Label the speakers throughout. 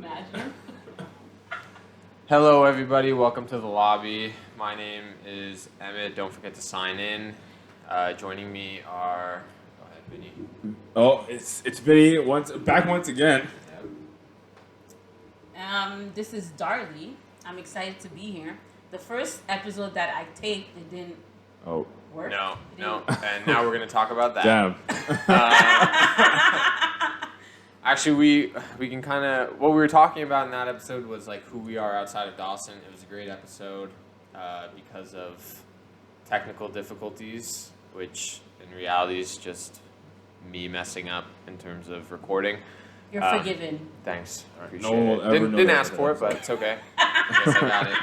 Speaker 1: Imagine.
Speaker 2: Hello, everybody. Welcome to the lobby. My name is Emmett. Don't forget to sign in. Joining me are... Go ahead, Vinny.
Speaker 3: Oh, it's Vinny back once again.
Speaker 1: This is Darley. I'm excited to be here. The first episode that I taped, it didn't work.
Speaker 2: No. And now we're going to talk about that.
Speaker 3: Damn.
Speaker 2: Actually, we can kind of... What we were talking about in that episode was like who we are outside of Dawson. It was a great episode because of technical difficulties, which in reality is just me messing up in terms of recording.
Speaker 1: You're forgiven.
Speaker 2: Thanks. I appreciate
Speaker 3: No one will
Speaker 2: it.
Speaker 3: ever know
Speaker 2: Didn't
Speaker 3: that
Speaker 2: ask for it, but it's okay. I guess I got it.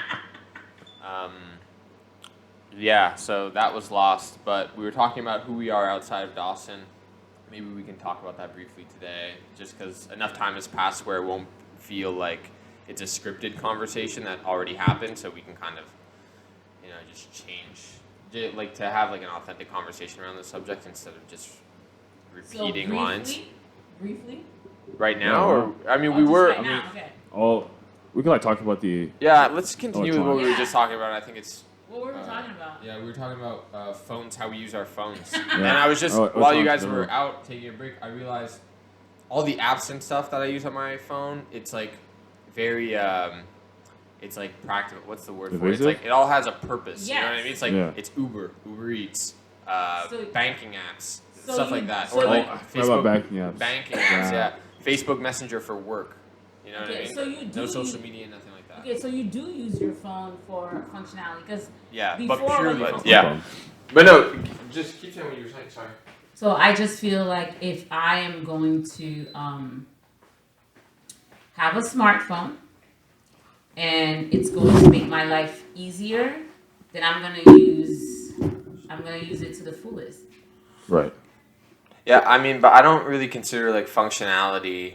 Speaker 2: Yeah, so that was lost, but we were talking about who we are outside of Dawson. Maybe we can talk about that briefly today, just because enough time has passed where it won't feel like it's a scripted conversation that already happened, so we can kind of, just change, like to have like an authentic conversation around the subject instead of just repeating lines.
Speaker 1: Briefly?
Speaker 2: Right now, or I mean,
Speaker 1: Oh,
Speaker 2: we were.
Speaker 1: Right now. Okay.
Speaker 3: Oh, we can talk about the.
Speaker 2: Yeah, let's continue with what we were
Speaker 1: Yeah.
Speaker 2: just talking about. I think it's.
Speaker 1: What were we talking about?
Speaker 2: Yeah, we were talking about phones, how we use our phones.
Speaker 3: Yeah.
Speaker 2: And I was just,
Speaker 3: Oh,
Speaker 2: while you
Speaker 3: phones,
Speaker 2: guys
Speaker 3: no.
Speaker 2: were out taking a break, I realized all the apps and stuff that I use on my phone, it's like very, it's like practical. What's the word for it? It's
Speaker 3: Evasive?
Speaker 2: like, it all has a purpose. You know what I
Speaker 1: Yes.
Speaker 2: mean? It's like,
Speaker 3: Yeah.
Speaker 2: it's Uber Eats,
Speaker 1: So-
Speaker 2: banking apps,
Speaker 1: so
Speaker 2: stuff
Speaker 1: you-
Speaker 2: like that.
Speaker 1: so
Speaker 2: Or
Speaker 1: you-
Speaker 2: like
Speaker 3: I forgot about banking apps.
Speaker 2: Banking apps, yeah. Facebook Messenger for work. You know what I
Speaker 1: Okay,
Speaker 2: mean?
Speaker 1: so you do
Speaker 2: no social
Speaker 1: use-
Speaker 2: media, nothing like that.
Speaker 1: Okay, so you do use your phone for functionality, because
Speaker 2: Yeah,
Speaker 1: Before
Speaker 2: but
Speaker 1: when
Speaker 2: purely,
Speaker 1: you-
Speaker 3: But
Speaker 2: yeah. But no, just keep saying what you were saying. Sorry.
Speaker 1: So I just feel like if I am going to have a smartphone and it's going to make my life easier, then I'm gonna use it to the fullest.
Speaker 3: Right.
Speaker 2: Yeah, I mean, but I don't really consider like functionality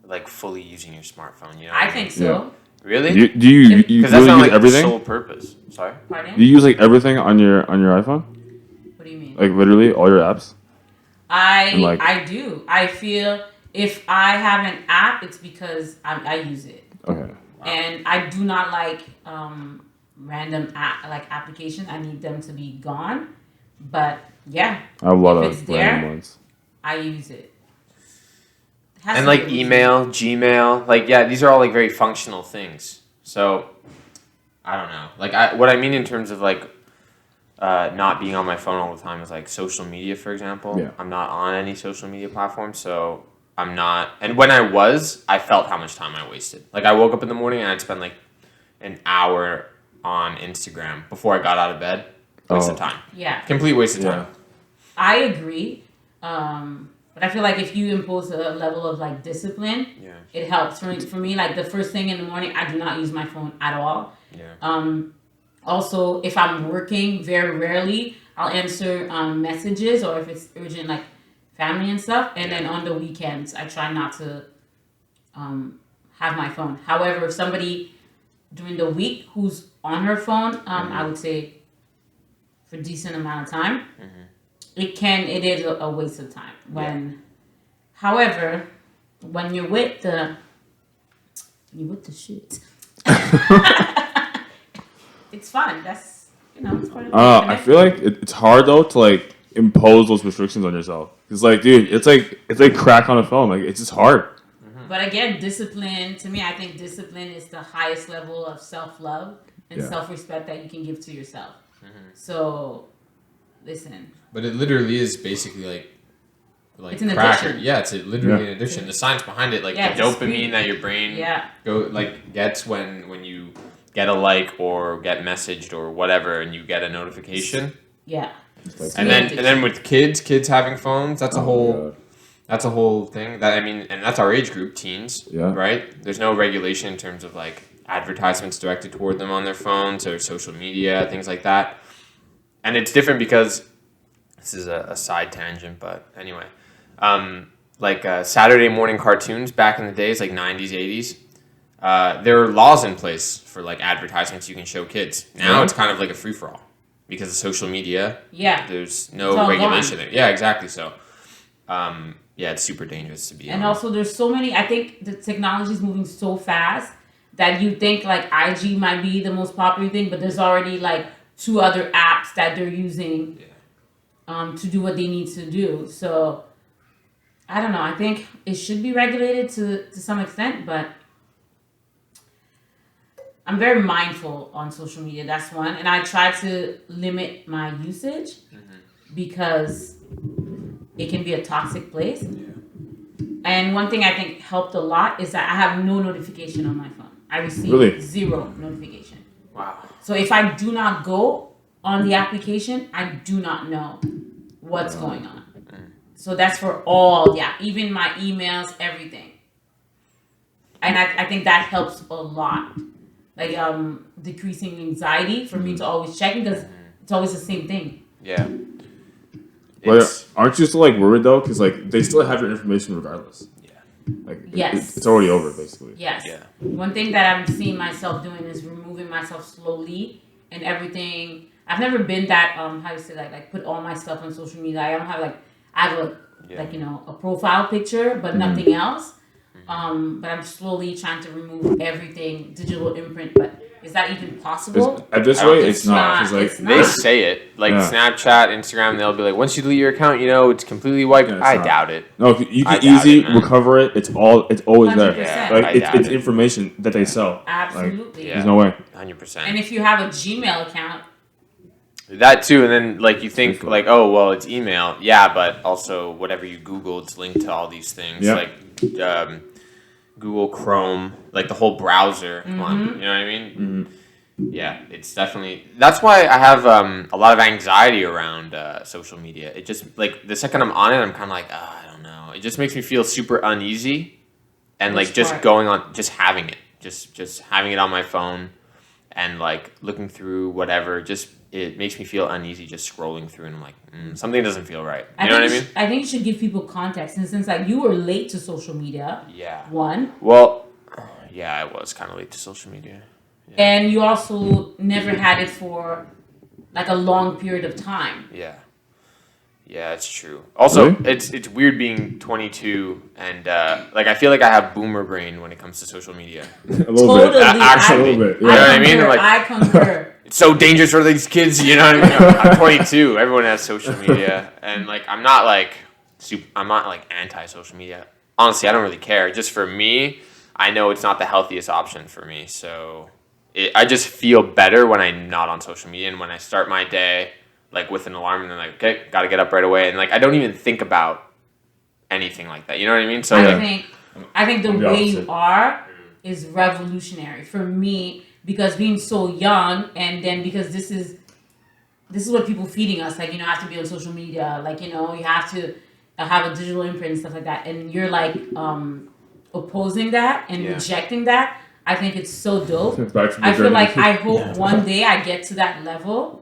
Speaker 2: like fully using your smartphone. You know?
Speaker 1: I think so.
Speaker 2: Really?
Speaker 3: Do you
Speaker 2: Because that's
Speaker 3: really
Speaker 2: not
Speaker 3: use
Speaker 2: like the
Speaker 3: everything?
Speaker 2: sole purpose. Sorry.
Speaker 1: Pardon?
Speaker 3: Do you use like everything on your iPhone?
Speaker 1: What do you mean?
Speaker 3: Like literally all your apps? And, like-
Speaker 1: I do. I feel if I have an app, it's because I use it.
Speaker 3: Okay.
Speaker 1: And I do not like random applications. I need them to be gone. But yeah,
Speaker 3: I have a lot
Speaker 1: If
Speaker 3: of
Speaker 1: it's
Speaker 3: random
Speaker 1: there,
Speaker 3: ones.
Speaker 1: I use it. Has
Speaker 2: And
Speaker 1: to be
Speaker 2: like
Speaker 1: a reason.
Speaker 2: email, Gmail, like yeah, these are all like very functional things. So I don't know. Like what I mean in terms of like not being on my phone all the time is like social media, for example.
Speaker 3: Yeah.
Speaker 2: I'm not on any social media platform, so I'm not. And when I was, I felt how much time I wasted. Like I woke up in the morning and I'd spend like an hour on Instagram before I got out of bed. Waste of time.
Speaker 1: Yeah,
Speaker 2: Complete waste of time.
Speaker 1: I agree. But I feel like if you impose a level of like discipline,
Speaker 2: Yeah.
Speaker 1: it helps. For me, like the first thing in the morning, I do not use my phone at all.
Speaker 2: Yeah.
Speaker 1: Also, if I'm working, very rarely I'll answer messages, or if it's urgent, like family and stuff. And then on the weekends, I try not to have my phone. However, if somebody during the week who's on her phone, I would say for a decent amount of time, it is a waste of time. However, when you're with the shit. It's fun. That's it's part of the
Speaker 3: I feel like it's hard though to like impose those restrictions on yourself. Cause like, dude, it's like crack on a phone. Like it's just hard.
Speaker 1: But again, discipline, to me, I think discipline is the highest level of self-love and
Speaker 3: Yeah.
Speaker 1: self-respect that you can give to yourself. So, listen.
Speaker 2: But it literally is basically like
Speaker 1: It's an
Speaker 2: crack.
Speaker 1: addiction.
Speaker 2: Yeah, it's literally
Speaker 3: Yeah.
Speaker 2: an addiction. The science behind it, like
Speaker 1: Yeah,
Speaker 2: the
Speaker 1: it's
Speaker 2: dopamine
Speaker 1: sweet.
Speaker 2: that your brain
Speaker 1: Yeah.
Speaker 2: gets when you get a like or get messaged or whatever, and you get a notification.
Speaker 1: Yeah.
Speaker 3: It's like,
Speaker 2: And then with kids having phones, that's a
Speaker 3: oh my
Speaker 2: whole
Speaker 3: God.
Speaker 2: that's a whole thing. That I mean, and that's our age group, teens.
Speaker 3: Yeah.
Speaker 2: Right. There's no regulation in terms of like advertisements directed toward them on their phones or social media, things like that. And it's different because this is a side tangent, but anyway, Saturday morning cartoons back in the days, like 90s, 80s, there are laws in place for like advertisements you can show kids. Now
Speaker 3: Yeah.
Speaker 2: it's kind of like a free for all because of social media.
Speaker 1: Yeah.
Speaker 2: There's
Speaker 1: It's
Speaker 2: no
Speaker 1: all
Speaker 2: regulation
Speaker 1: gone.
Speaker 2: there. Yeah, exactly. So, Yeah, it's super dangerous to be
Speaker 1: And
Speaker 2: on.
Speaker 1: also, there's so many. I think the technology is moving so fast that you think like IG might be the most popular thing, but there's already like 2 other apps that they're using to do what they need to do. So I don't know. I think it should be regulated to some extent, but I'm very mindful on social media. That's one, and I try to limit my usage because it can be a toxic place. And one thing I think helped a lot is that I have no notification on my phone. I receive
Speaker 3: Really?
Speaker 1: 0 notification.
Speaker 2: Wow.
Speaker 1: So if I do not go on the application, I do not know what's going on. So that's for all, even my emails, everything. And I think that helps a lot. Like decreasing anxiety for me to always check because it's always the same thing.
Speaker 2: Yeah.
Speaker 3: But aren't you still like worried though? Because like they still have your information regardless.
Speaker 2: Yeah.
Speaker 3: Like
Speaker 1: Yes.
Speaker 3: it's already over basically.
Speaker 1: Yes.
Speaker 2: Yeah.
Speaker 1: One thing that I'm seeing myself doing is removing myself slowly and everything. I've never been that how you say like put all my stuff on social media. I don't have like I have a a profile picture but nothing else. But I'm slowly trying to remove everything digital imprint. But is that even possible?
Speaker 3: At this
Speaker 2: I don't
Speaker 3: rate,
Speaker 2: think
Speaker 3: it's not. 'Cause, like
Speaker 1: it's not.
Speaker 2: They say it. Like Snapchat, Instagram, they'll be like, once you delete your account, it's completely wiped.
Speaker 3: Yeah, it's
Speaker 2: I
Speaker 3: not.
Speaker 2: doubt it.
Speaker 3: no, you
Speaker 2: I
Speaker 3: can
Speaker 2: doubt
Speaker 3: easily
Speaker 2: it, man.
Speaker 3: recover it. It's always there.
Speaker 1: 100%.
Speaker 3: Like
Speaker 2: I
Speaker 3: it's
Speaker 2: doubt it.
Speaker 3: information that they sell. Like,
Speaker 1: Absolutely.
Speaker 2: Yeah.
Speaker 3: there's no way.
Speaker 2: 100%.
Speaker 1: And if you have a Gmail account,
Speaker 2: That too, and then like you think
Speaker 3: Truthful.
Speaker 2: like, oh well, it's email, yeah, but also whatever you Google, it's linked to all these things,
Speaker 3: Yeah.
Speaker 2: like Google Chrome, like the whole browser. Come on, you know what I mean? Yeah, it's definitely that's why I have a lot of anxiety around social media. It just like the second I'm on it, I'm kind of like, I don't know. It just makes me feel super uneasy, and
Speaker 1: Which
Speaker 2: like just
Speaker 1: part?
Speaker 2: going on, just having it, just having it on my phone, and like looking through whatever, just. It makes me feel uneasy just scrolling through, and I'm like, something doesn't feel right. You know what I mean?
Speaker 1: I think you should give people context. And since like you were late to social media,
Speaker 2: Yeah.
Speaker 1: one,
Speaker 2: Well, yeah, I was kind of late to social media.
Speaker 1: and you also never had it for like a long period of time.
Speaker 2: Yeah. Yeah, it's true. Also,
Speaker 3: Really?
Speaker 2: it's weird being 22 and like I feel like I have boomer brain when it comes to social media.
Speaker 3: A little
Speaker 1: Totally.
Speaker 3: bit.
Speaker 2: Actually,
Speaker 3: A little bit.
Speaker 2: you know what I mean?
Speaker 1: concur,
Speaker 2: Like
Speaker 1: I concur.
Speaker 2: it's so dangerous for these kids. You know what I mean? I'm 22. Everyone has social media, and like I'm not like anti social media. Honestly, I don't really care. Just for me, I know it's not the healthiest option for me. So I just feel better when I'm not on social media and when I start my day like with an alarm and then like okay, gotta get up right away and like I don't even think about anything like that. You know what I mean? So like,
Speaker 1: I think the
Speaker 3: I'm the
Speaker 1: way you
Speaker 3: opposite.
Speaker 1: are is revolutionary for me because being so young and then because this is what people feeding us like have to be on social media like you have to have a digital imprint and stuff like that and you're like opposing that and rejecting that. I think it's so dope.
Speaker 3: Back to the
Speaker 1: I feel
Speaker 3: journey.
Speaker 1: like I hope one day I get to that level.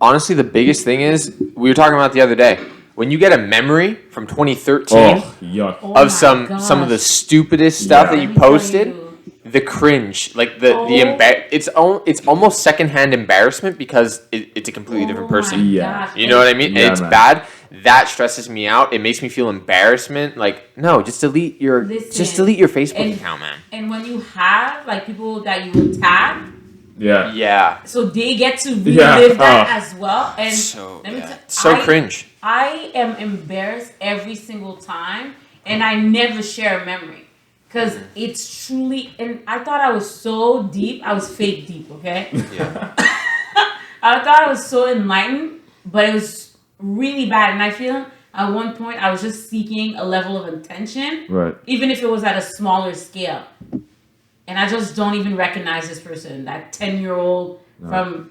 Speaker 2: honestly, the biggest thing is we were talking about the other day. When you get a memory from 2013
Speaker 3: Oh, yuck.
Speaker 1: Oh my
Speaker 2: of some of the
Speaker 1: gosh.
Speaker 2: stupidest stuff
Speaker 3: Yeah.
Speaker 2: that
Speaker 1: Let
Speaker 2: you
Speaker 1: me tell
Speaker 2: posted,
Speaker 1: you.
Speaker 2: the cringe, like the
Speaker 1: Oh.
Speaker 2: it's almost secondhand embarrassment because it's a completely different
Speaker 1: Oh my
Speaker 2: person.
Speaker 3: Yeah.
Speaker 1: gosh.
Speaker 2: You know what I mean?
Speaker 3: Yeah,
Speaker 2: And it's
Speaker 3: man.
Speaker 2: bad. That stresses me out. It makes me feel embarrassment. Like, no, just delete your
Speaker 1: Listen,
Speaker 2: Facebook
Speaker 1: and-
Speaker 2: account, man.
Speaker 1: And when you have like people that you will tag,
Speaker 3: Yeah.
Speaker 2: Yeah.
Speaker 1: so they get to
Speaker 3: Yeah,
Speaker 1: relive that
Speaker 3: oh.
Speaker 1: as well. And
Speaker 2: So
Speaker 1: let me
Speaker 2: yeah.
Speaker 1: tell-
Speaker 2: So
Speaker 1: I-
Speaker 2: cringe.
Speaker 1: I am embarrassed every single time, and I never share a memory because it's truly. And I thought I was so deep. I was fake deep, okay?
Speaker 2: Yeah.
Speaker 1: I thought I was so enlightened, but it was really bad. And I feel at one point I was just seeking a level of attention,
Speaker 3: Right.
Speaker 1: even if it was at a smaller scale. And I just don't even recognize this person, that 10-year-old from.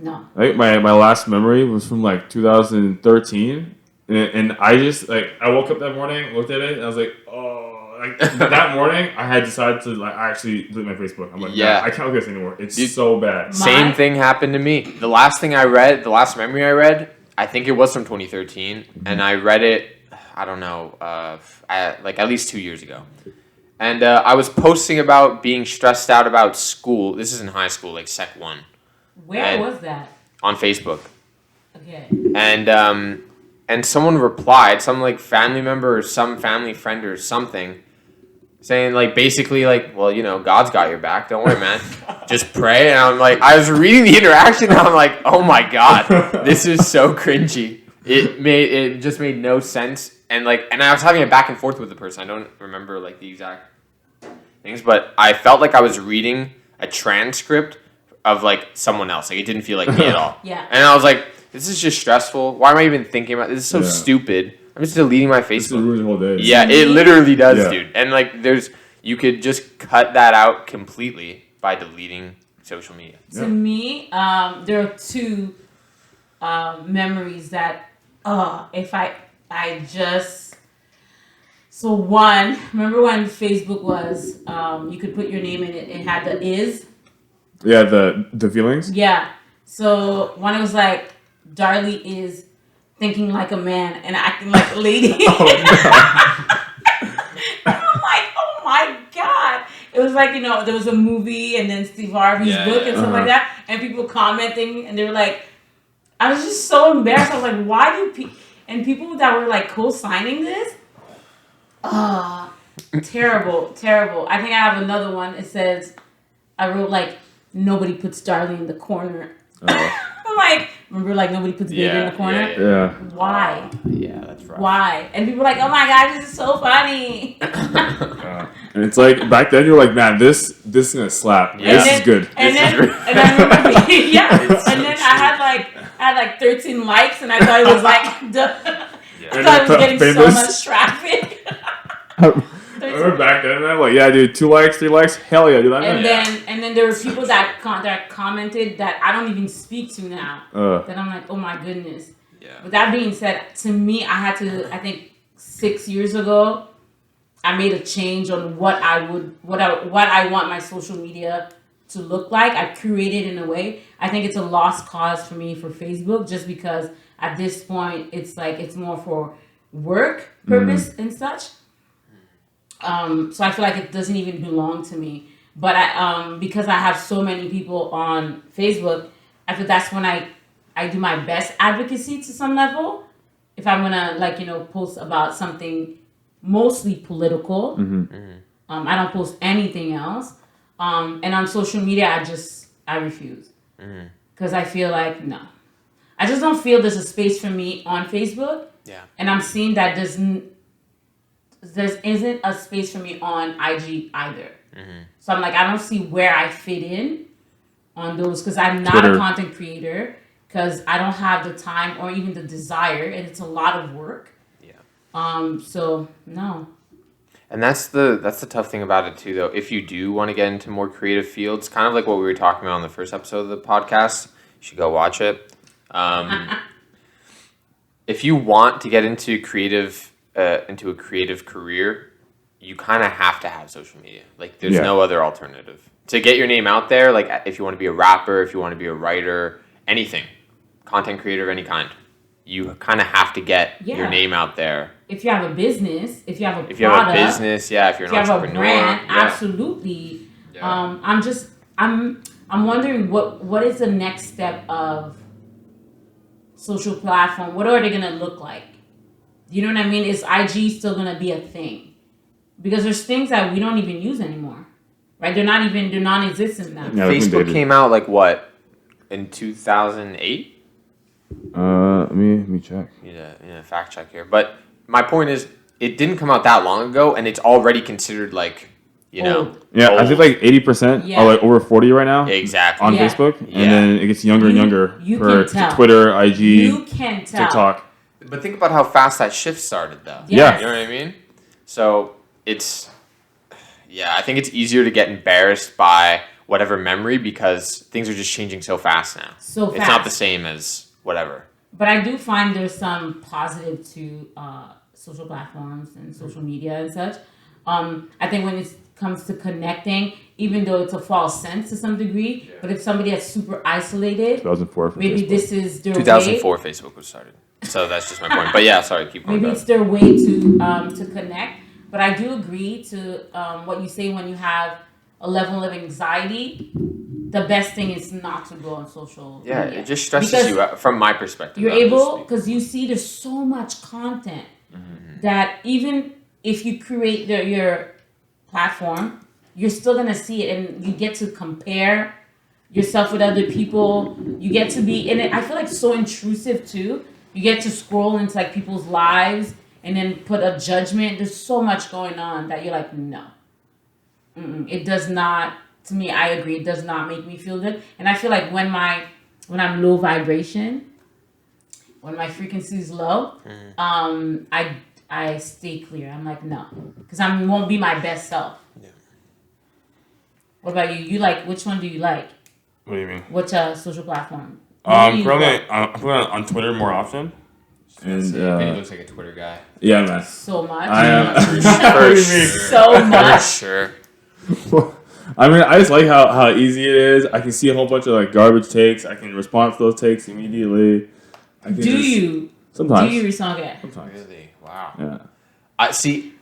Speaker 1: No.
Speaker 3: I think my last memory was from like 2013, and I just like I woke up that morning, looked at it, and I was like, oh, like that morning I had decided to like actually delete my Facebook. I'm like,
Speaker 2: Yeah.
Speaker 3: yeah, I can't look at this anymore. It's
Speaker 2: Dude.
Speaker 3: so bad.
Speaker 2: Same thing happened to me. The last memory I read, I think it was from 2013, and I read it, I don't know, like at least 2 years ago. And I was posting about being stressed out about school. This is in high school, like Sec 1,
Speaker 1: Where
Speaker 2: And-
Speaker 1: was that?
Speaker 2: on Facebook.
Speaker 1: Okay.
Speaker 2: And and someone replied, some like family member or some family friend or something, saying like basically like, well, you know, God's got your back. Don't worry, man. Just pray. And I'm like, I was reading the interaction and I'm like, oh my God, this is so cringy. It just made no sense. And I was having a back and forth with the person. I don't remember like the exact things, but I felt like I was reading a transcript of like someone else. Like it didn't feel like me at all.
Speaker 1: Yeah.
Speaker 2: And I was like, this is just stressful. Why am I even thinking about this? This is so stupid. I'm just deleting my
Speaker 3: This
Speaker 2: Facebook.
Speaker 3: ruins the whole day.
Speaker 2: Yeah, it literally does,
Speaker 3: Yeah.
Speaker 2: dude. And like you could just cut that out completely by deleting social media.
Speaker 1: To me, there are two memories that if I just so one, remember when Facebook was you could put your name in it, it had the is.
Speaker 3: Yeah, the feelings.
Speaker 1: Yeah. So one it was like Darlie is thinking like a man and acting like a lady. And I'm like, oh my God. It was like, you know, there was a movie and then Steve Harvey's book and stuff like that. And people commenting and they were like, I was just so embarrassed. I was like, why do and people that were like co-signing this? Terrible, terrible. I think I have another one. It says, I wrote like, nobody puts Darlie in the corner. I'm like, remember like nobody puts baby in the corner?
Speaker 3: Yeah.
Speaker 1: Why?
Speaker 2: Yeah, that's right.
Speaker 1: Why? And people are like, oh my God, this is so funny.
Speaker 3: And it's like back then you were like, man, this is gonna slap.
Speaker 2: Yeah.
Speaker 3: This is good.
Speaker 1: And
Speaker 2: This
Speaker 1: then,
Speaker 2: is
Speaker 1: and I remember, and then I had like 13 likes, and I thought it was like, I thought it was getting so much traffic.
Speaker 3: I remember back then, man, like, yeah, dude, 2 likes, 3 likes, hell yeah, dude.
Speaker 1: And then there were people that commented that I don't even speak to now. That I'm like, oh my goodness.
Speaker 2: Yeah.
Speaker 1: With that being said, to me, I think 6 years ago, I made a change on what I want my social media to look like. I curated in a way. I think it's a lost cause for me for Facebook, just because at this point it's like it's more for work purpose and such. So I feel like it doesn't even belong to me. But because I have so many people on Facebook, I feel that's when I do my best advocacy to some level. If I'm gonna post about something mostly political, I don't post anything else. And on social media, I refuse because I feel like no, I just don't feel there's a space for me on Facebook.
Speaker 2: Yeah.
Speaker 1: And I'm seeing that there isn't a space for me on IG either. So I'm like, I don't see where I fit in on those because I'm not
Speaker 3: Twitter.
Speaker 1: a content creator, because I don't have the time or even the desire, and it's a lot of work.
Speaker 2: Yeah.
Speaker 1: So no.
Speaker 2: And that's the tough thing about it too, though. If you do want to get into more creative fields, kind of like what we were talking about on the first episode of the podcast, you should go watch it. If you want to get into a creative career, you kind of have to have social media. Like, there's no other alternative to get your name out there. Like, if you want to be a rapper, if you want to be a writer, anything, content creator of any kind, you kind of have to get your name out there.
Speaker 1: If you have a business, if you have a product,
Speaker 2: if you have a business, if you're an entrepreneur,
Speaker 1: have a brand, absolutely.
Speaker 2: Yeah.
Speaker 1: I'm wondering what is the next step of social platform? What are they gonna look like? You know what I mean? Is IG still gonna be a thing? Because there's things that we don't even use anymore, right? They're non-existent now.
Speaker 3: Yeah,
Speaker 2: Facebook came out like what, in 2008?
Speaker 3: Let me check.
Speaker 2: Need a fact check here, but my point is, it didn't come out that long ago, and it's already considered like,
Speaker 1: Old.
Speaker 3: Yeah,
Speaker 2: old.
Speaker 3: I think like 80% are like over 40 right now
Speaker 2: Exactly.
Speaker 3: on
Speaker 1: Yeah.
Speaker 3: Facebook,
Speaker 2: Yeah.
Speaker 3: and then it gets younger and younger
Speaker 1: you
Speaker 3: for
Speaker 1: can tell.
Speaker 3: Twitter, IG,
Speaker 1: You can tell.
Speaker 3: TikTok.
Speaker 2: But think about how fast that shift started, though.
Speaker 1: Yes.
Speaker 2: You know what I mean? So I think it's easier to get embarrassed by whatever memory because things are just changing so fast now.
Speaker 1: So
Speaker 2: It's
Speaker 1: fast.
Speaker 2: not the same as whatever.
Speaker 1: But I do find there's some positive to social platforms and social media and such. I think when it comes to connecting, even though it's a false sense to some degree, but if somebody that's super isolated,
Speaker 3: 2004 for
Speaker 1: maybe
Speaker 3: Facebook.
Speaker 1: this is their
Speaker 2: 2004, Facebook was started. So that's just my point. But yeah, sorry, keep going.
Speaker 1: Maybe it's their way to connect. But I do agree to what you say when you have a level of anxiety. the best thing is not to go on social
Speaker 2: Yeah,
Speaker 1: media.
Speaker 2: it just stresses
Speaker 1: Because
Speaker 2: you out from my perspective.
Speaker 1: you're
Speaker 2: I'm just
Speaker 1: able,
Speaker 2: speaking.
Speaker 1: because you see there's so much content
Speaker 2: Mm-hmm.
Speaker 1: that even if you create your platform, you're still gonna see it, and you get to compare yourself with other people. You get to be in it. I feel like so intrusive too. You get to scroll into like people's lives and then put a judgment. There's so much going on that you're like, no, it does not. To me, I agree. It does not make me feel good. And I feel like when I'm low vibration, when my frequency is low, I stay clear. I'm like, no, because I won't be my best self.
Speaker 2: Yeah.
Speaker 1: What about you? You like, which one do you like?
Speaker 3: What do you mean?
Speaker 1: Which social platform? What do you
Speaker 3: Currently,
Speaker 1: like
Speaker 3: I'm on Twitter more often. And
Speaker 2: Vinny looks like a Twitter guy.
Speaker 3: yeah, man.
Speaker 1: so much.
Speaker 3: I am.
Speaker 2: For
Speaker 3: What do you mean?
Speaker 2: sure.
Speaker 1: So
Speaker 2: For
Speaker 1: much.
Speaker 2: sure.
Speaker 3: I mean, I just like how easy it is. I can see a whole bunch of like garbage takes. I can respond to those takes immediately. I can
Speaker 1: Do
Speaker 3: just-
Speaker 1: you?
Speaker 3: Sometimes.
Speaker 1: Do you respond? Okay.
Speaker 3: Sometimes.
Speaker 2: Really? Wow.
Speaker 3: Yeah.
Speaker 2: I see.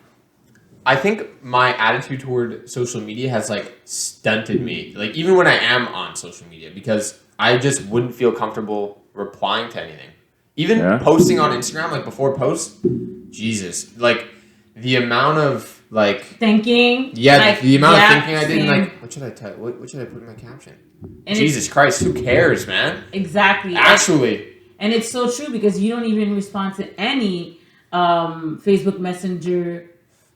Speaker 2: I think my attitude toward social media has like stunted me. Like even when I am on social media, because I just wouldn't feel comfortable replying to anything. Even
Speaker 3: Yeah.
Speaker 2: posting on Instagram, like before posts, Jesus, like the amount of like
Speaker 1: Thinking.
Speaker 2: yeah,
Speaker 1: like,
Speaker 2: the amount
Speaker 1: yeah,
Speaker 2: of thinking I did.
Speaker 1: same.
Speaker 2: Like what should I type? What should I put in my caption?
Speaker 1: And
Speaker 2: Jesus Christ, who cares, man?
Speaker 1: Exactly.
Speaker 2: Actually,
Speaker 1: And it's so true because you don't even respond to any Facebook Messenger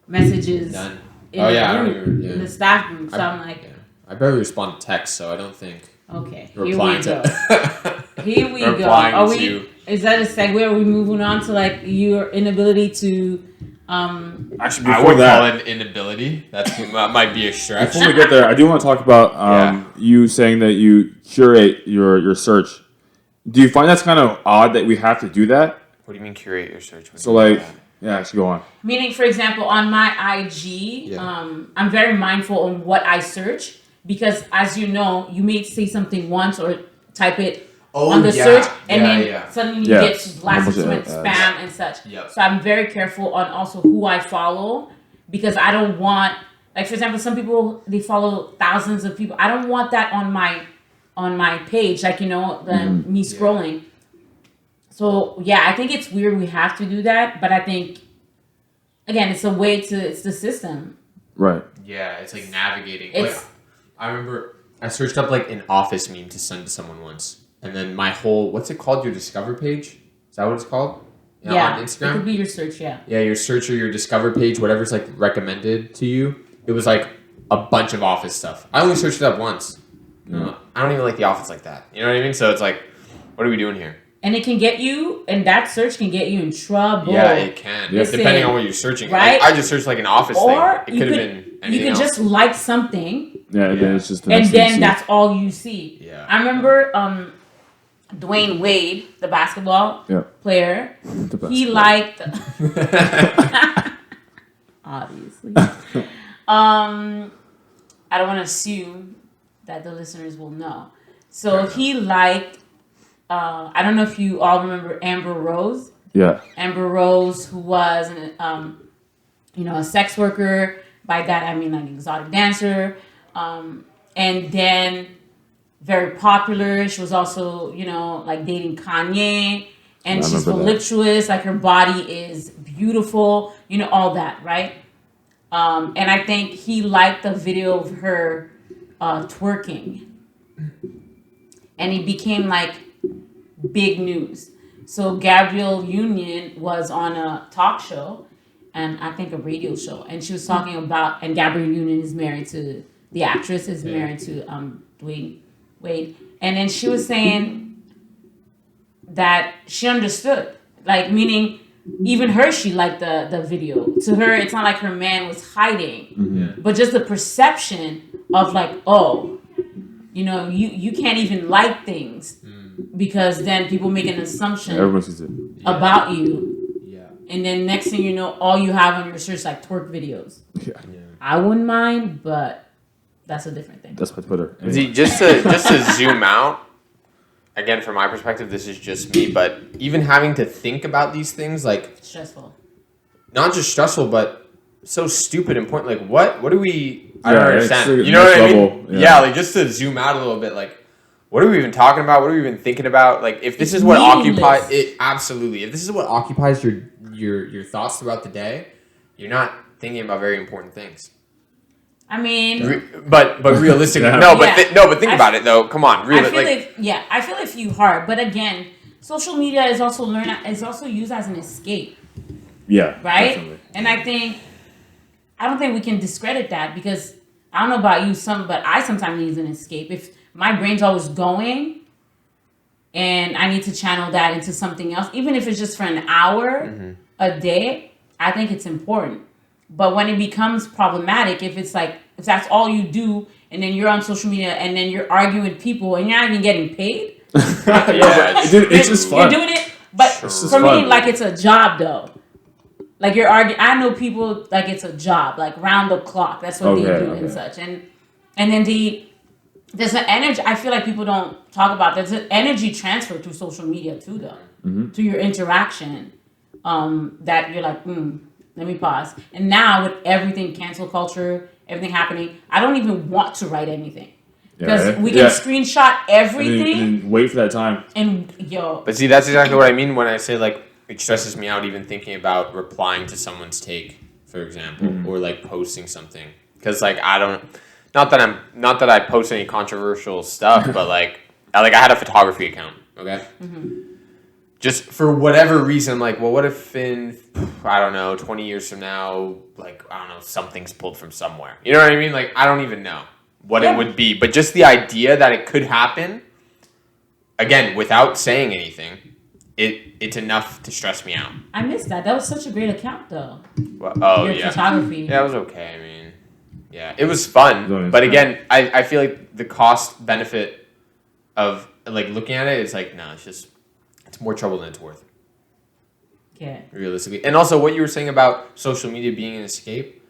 Speaker 1: messages
Speaker 2: none.
Speaker 1: in
Speaker 2: Oh,
Speaker 1: the
Speaker 2: yeah, I don't
Speaker 1: group,
Speaker 2: even- yeah.
Speaker 1: in the staff group. So I'm like,
Speaker 2: Yeah. I barely respond to text, so I don't think
Speaker 1: okay, here we
Speaker 2: replying
Speaker 1: go.
Speaker 2: to
Speaker 1: Here we go.
Speaker 2: replying
Speaker 1: Are we?
Speaker 2: to
Speaker 1: Is that a segue? Are we moving on to like your inability to?
Speaker 3: Actually,
Speaker 2: I
Speaker 3: before
Speaker 2: would call
Speaker 3: that,
Speaker 2: it inability. That might be a stretch.
Speaker 3: before we get there, I do want to talk about
Speaker 2: Yeah.
Speaker 3: you saying that you curate your search. Do you find that's kind of odd that we have to do that?
Speaker 2: What do you mean curate your search? What do
Speaker 3: So
Speaker 2: you mean
Speaker 3: like,
Speaker 2: by that?
Speaker 3: yeah, actually go on.
Speaker 1: Meaning, for example, on my IG,
Speaker 2: Yeah.
Speaker 1: I'm very mindful on what I search because, as you know, you may say something once or type it on the search, and then suddenly you
Speaker 3: Yeah.
Speaker 1: get blasted
Speaker 3: Whole
Speaker 1: with
Speaker 3: bunch of
Speaker 1: spam and such.
Speaker 2: Yep.
Speaker 1: So I'm very careful on also who I follow because I don't want, like for example, some people they follow thousands of people. I don't want that on my page, like me scrolling. So yeah, I think it's weird we have to do that, but I think again it's it's the system.
Speaker 3: Right.
Speaker 2: Yeah, it's like navigating.
Speaker 1: It's-
Speaker 2: Like, I remember I searched up like an office meme to send to someone once, and then my whole what's it called? Your Discover page? Is that what it's called?
Speaker 1: Yeah,
Speaker 2: on
Speaker 1: it
Speaker 2: Instagram.
Speaker 1: could be your search. Yeah.
Speaker 2: Yeah, your search or your Discover page, whatever's like recommended to you. It was like a bunch of Office stuff. I only searched it up once. I don't even like The Office like that. You know what I mean? So it's like, what are we doing here?
Speaker 1: And it can get you, and that search can get you in trouble.
Speaker 2: Yeah, it can.
Speaker 3: Yeah.
Speaker 2: Depending on what you're searching.
Speaker 1: Right?
Speaker 2: Like, I just searched like an Office
Speaker 1: Or
Speaker 2: thing. It
Speaker 1: you
Speaker 2: could have
Speaker 1: could
Speaker 2: been anything
Speaker 1: you could
Speaker 2: else.
Speaker 1: just like something,
Speaker 3: Yeah, and then
Speaker 2: Yeah.
Speaker 3: it's just the
Speaker 1: and
Speaker 3: next thing you
Speaker 1: then
Speaker 3: see.
Speaker 1: that's all you see.
Speaker 2: Yeah.
Speaker 1: I remember Dwayne Wade, the basketball
Speaker 3: Yeah.
Speaker 1: player.
Speaker 3: The best
Speaker 1: He
Speaker 3: part.
Speaker 1: liked obviously. I don't want to assume that the listeners will know. So he liked. I don't know if you all remember Amber Rose.
Speaker 3: Yeah.
Speaker 1: Amber Rose, who was a sex worker. By that I mean like exotic dancer, and then very popular. She was also like dating Kanye, and
Speaker 3: I
Speaker 1: she's
Speaker 3: remember that.
Speaker 1: voluptuous. Like her body is beautiful. All that, right? And I think he liked the video of her twerking, and it became like big news. So Gabrielle Union was on a talk show, and I think a radio show, and she was talking about. And Gabrielle Union is married to the actress is married to Dwayne Wade, and then she was saying that she understood, like meaning even her, she liked the video. To her, it's not like her man was hiding, but just the perception of like, oh, you can't even like things because then people make an assumption
Speaker 3: Everyone sees it.
Speaker 1: about you,
Speaker 2: Yeah.
Speaker 1: and then next thing you know, all you have on your search like twerk videos.
Speaker 3: Yeah.
Speaker 1: I wouldn't mind, but that's a different thing.
Speaker 3: That's my Twitter.
Speaker 2: See, just to zoom out, again, from my perspective, this is just me, but even having to think about these things, like,
Speaker 1: Stressful.
Speaker 2: not just stressful, but so stupid and point. Like, what are we I don't
Speaker 3: Yeah,
Speaker 2: understand.
Speaker 3: it's like
Speaker 2: You know what I
Speaker 3: next
Speaker 2: mean?
Speaker 3: level,
Speaker 2: Yeah.
Speaker 3: yeah.
Speaker 2: like just to zoom out a little bit, like what are we even talking about? What are we even thinking about? Like if this
Speaker 1: It's
Speaker 2: is what
Speaker 1: meaningless.
Speaker 2: occupies it, absolutely. If this is what occupies your thoughts throughout the day, you're not thinking about very important things.
Speaker 1: I mean,
Speaker 2: But realistically,
Speaker 3: Yeah.
Speaker 2: no. But
Speaker 1: Yeah.
Speaker 2: but think about it though. Come on,
Speaker 1: I
Speaker 2: really.
Speaker 1: feel I feel if you hard, but again, social media is also used as an escape,
Speaker 3: Yeah.
Speaker 1: right?
Speaker 3: Definitely.
Speaker 1: And I don't think we can discredit that because I don't know about you, but I sometimes need an escape. If my brain's always going and I need to channel that into something else, even if it's just for an hour a day, I think it's important. But when it becomes problematic, if that's all you do, and then you're on social media and then you're arguing with people and you're not even getting paid,
Speaker 2: Yeah,
Speaker 3: It's just fun.
Speaker 1: you're doing it. But
Speaker 3: It's just
Speaker 1: for me,
Speaker 3: fun.
Speaker 1: like it's a job though. Like you're arguing. I know people like it's a job, like round the clock. That's what they
Speaker 3: Okay,
Speaker 1: do and
Speaker 3: okay.
Speaker 1: such. And then there's an energy. I feel like people don't talk about. There's an energy transfer through social media too, though, to your interaction. That you're like, let me pause. And now with everything cancel culture, everything happening, I don't even want to write anything because
Speaker 3: right?
Speaker 1: we can
Speaker 3: Yeah.
Speaker 1: screenshot everything
Speaker 3: And then wait for that time.
Speaker 1: and yo.
Speaker 2: But see, that's exactly what I mean when I say like it stresses me out even thinking about replying to someone's take, for example, or like posting something. Because like I don't, not that I post any controversial stuff, but like I had a photography account, okay. Just for whatever reason, I'm like, well, what if in, I don't know, 20 years from now, like, I don't know, something's pulled from somewhere. You know what I mean? Like, I don't even know what it would be. But just the idea that it could happen, again, without saying anything, it's enough to stress me out.
Speaker 1: I missed that. That was such a great account though.
Speaker 2: Well, oh,
Speaker 1: Your
Speaker 2: yeah.
Speaker 1: photography.
Speaker 2: Yeah, it was okay. I mean, yeah, it was fun. But again, I feel like the cost benefit of, like, looking at it is like, no, it's more trouble than it's worth.
Speaker 1: Okay.
Speaker 2: Realistically. And also what you were saying about social media being an escape,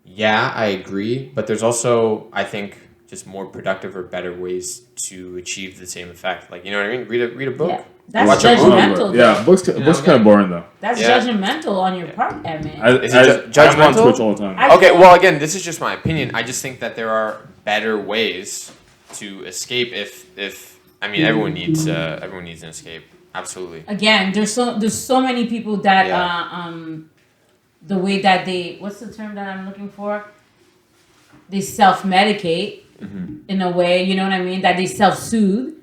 Speaker 2: yeah, I agree. But there's also, I think, just more productive or better ways to achieve the same effect. Like, you know what I mean? Read a book.
Speaker 1: Yeah. That's
Speaker 2: Watch a movie.
Speaker 1: judgmental.
Speaker 3: Yeah,
Speaker 1: though.
Speaker 3: books kind of boring though.
Speaker 1: That's
Speaker 2: Yeah.
Speaker 1: judgmental on your part, Evan.
Speaker 2: Is it judgmental?
Speaker 3: I'm on Twitch all the time.
Speaker 2: Okay, well, again, this is just my opinion. I just think that there are better ways to escape if I mean, everyone needs an escape. Absolutely.
Speaker 1: Again, there's so many people that
Speaker 2: Yeah.
Speaker 1: the way that what's the term that I'm looking for? They self-medicate in a way, you know what I mean? That they self-soothe.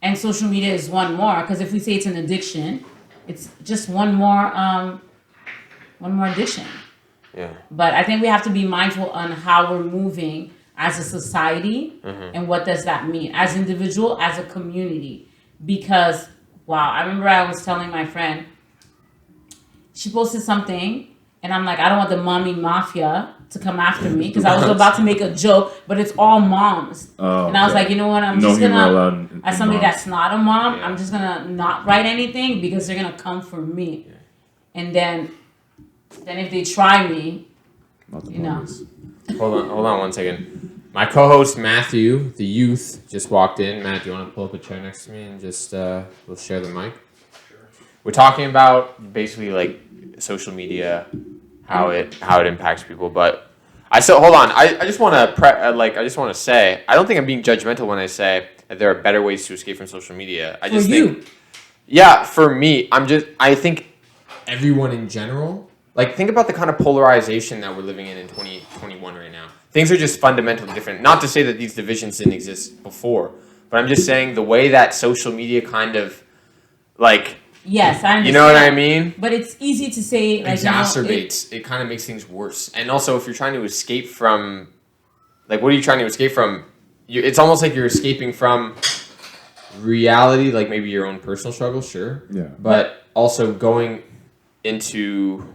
Speaker 1: And social media is one more, because if we say it's an addiction, it's just one more addiction.
Speaker 2: Yeah.
Speaker 1: But I think we have to be mindful on how we're moving as a society and what does that mean as individual, as a community. Because, wow, I remember I was telling my friend, she posted something and I'm like, I don't want the mommy mafia to come after me because I was about to make a joke, but it's all moms.
Speaker 3: Oh,
Speaker 1: and I was
Speaker 3: okay.
Speaker 1: like, you know what, I'm
Speaker 3: No
Speaker 1: just
Speaker 3: humor
Speaker 1: gonna,
Speaker 3: allowed in
Speaker 1: as somebody
Speaker 3: moms.
Speaker 1: that's not a mom,
Speaker 2: Yeah.
Speaker 1: I'm just gonna not write anything because they're gonna come for me. And then if they try me,
Speaker 3: Not the
Speaker 1: you know.
Speaker 3: movies.
Speaker 2: Hold on 1 second. My co-host Matthew, the youth, just walked in. Matt, do you want to pull up a chair next to me and just we'll share the mic? Sure. We're talking about basically like social media, how it impacts people. But I still hold on. I just want to say I don't think I'm being judgmental when I say that there are better ways to escape from social media. I just think, yeah, for me, I think everyone in general. Like, think about the kind of polarization that we're living in 2021 right now. Things are just fundamentally different. Not to say that these divisions didn't exist before, but I'm just saying the way that social media kind of, like,
Speaker 1: yes, I understand.
Speaker 2: you know what I mean?
Speaker 1: But it's easy to say, like,
Speaker 2: Exacerbates. It kind of makes things worse. And also, if you're trying to escape from, like, what are you trying to escape from? It's almost like you're escaping from reality, like maybe your own personal struggles, sure.
Speaker 3: Yeah.
Speaker 2: But also going into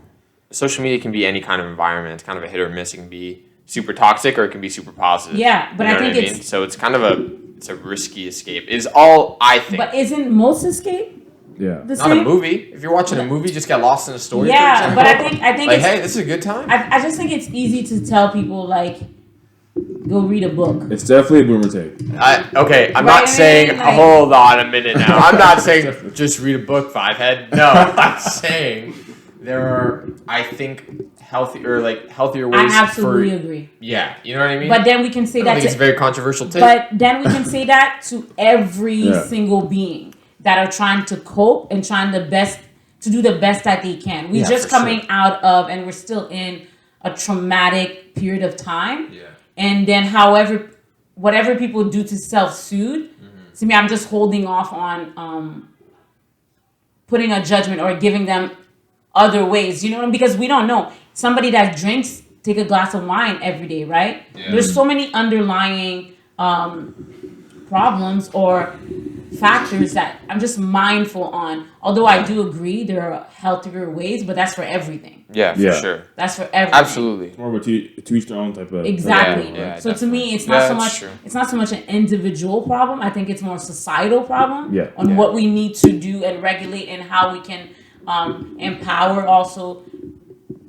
Speaker 2: social media can be any kind of environment. It's kind of a hit or miss. It can be super toxic or it can be super positive.
Speaker 1: Yeah, but
Speaker 2: You know
Speaker 1: I think
Speaker 2: what
Speaker 1: it's
Speaker 2: so it's kind of a risky escape. Is all I think.
Speaker 1: But isn't most escape
Speaker 3: Yeah.
Speaker 1: the
Speaker 2: Not
Speaker 1: same?
Speaker 2: a movie. If you're watching a movie, just get lost in a story. for
Speaker 1: Yeah,
Speaker 2: example.
Speaker 1: but I think
Speaker 2: like,
Speaker 1: it's,
Speaker 2: hey, this is a good time.
Speaker 1: I just think it's easy to tell people like, go read a book.
Speaker 3: It's definitely a boomer take.
Speaker 2: Okay, I'm
Speaker 1: Right,
Speaker 2: not saying.
Speaker 1: like-
Speaker 2: Hold on a minute now. I'm not saying just read a book, Five Head. No, I'm saying there are, I think, healthier
Speaker 1: I
Speaker 2: ways
Speaker 1: absolutely
Speaker 2: for.
Speaker 1: agree.
Speaker 2: Yeah, you know what I mean.
Speaker 1: But then we can say
Speaker 2: I don't
Speaker 1: that
Speaker 2: think it's a very controversial take.
Speaker 1: But then we can say that to every
Speaker 3: Yeah.
Speaker 1: single being that are trying to cope and trying to do the best that they can. We're
Speaker 2: Yeah,
Speaker 1: just
Speaker 2: for
Speaker 1: coming out of, and we're still in a traumatic period of time.
Speaker 2: Yeah.
Speaker 1: And then, whatever people do to self-soothe, to me, I'm just holding off on putting a judgment or giving them other ways. You know what I mean? Because we don't know. Somebody that drinks, take a glass of wine every day, right?
Speaker 2: Yeah.
Speaker 1: There's so many underlying problems or factors that I'm just mindful on. Although I do agree there are healthier ways, but that's for everything.
Speaker 2: Yeah, for
Speaker 3: Yeah.
Speaker 2: sure.
Speaker 1: That's for everything.
Speaker 2: Absolutely.
Speaker 3: More of a to each their own type of.
Speaker 1: Exactly.
Speaker 2: Yeah,
Speaker 1: So to me, it's
Speaker 2: definitely.
Speaker 1: not so
Speaker 2: Yeah,
Speaker 1: much.
Speaker 2: that's true.
Speaker 1: It's not so much an individual problem. I think it's more a societal problem
Speaker 3: Yeah.
Speaker 1: on
Speaker 2: Yeah.
Speaker 1: what we need to do and regulate and how we can empower. Also,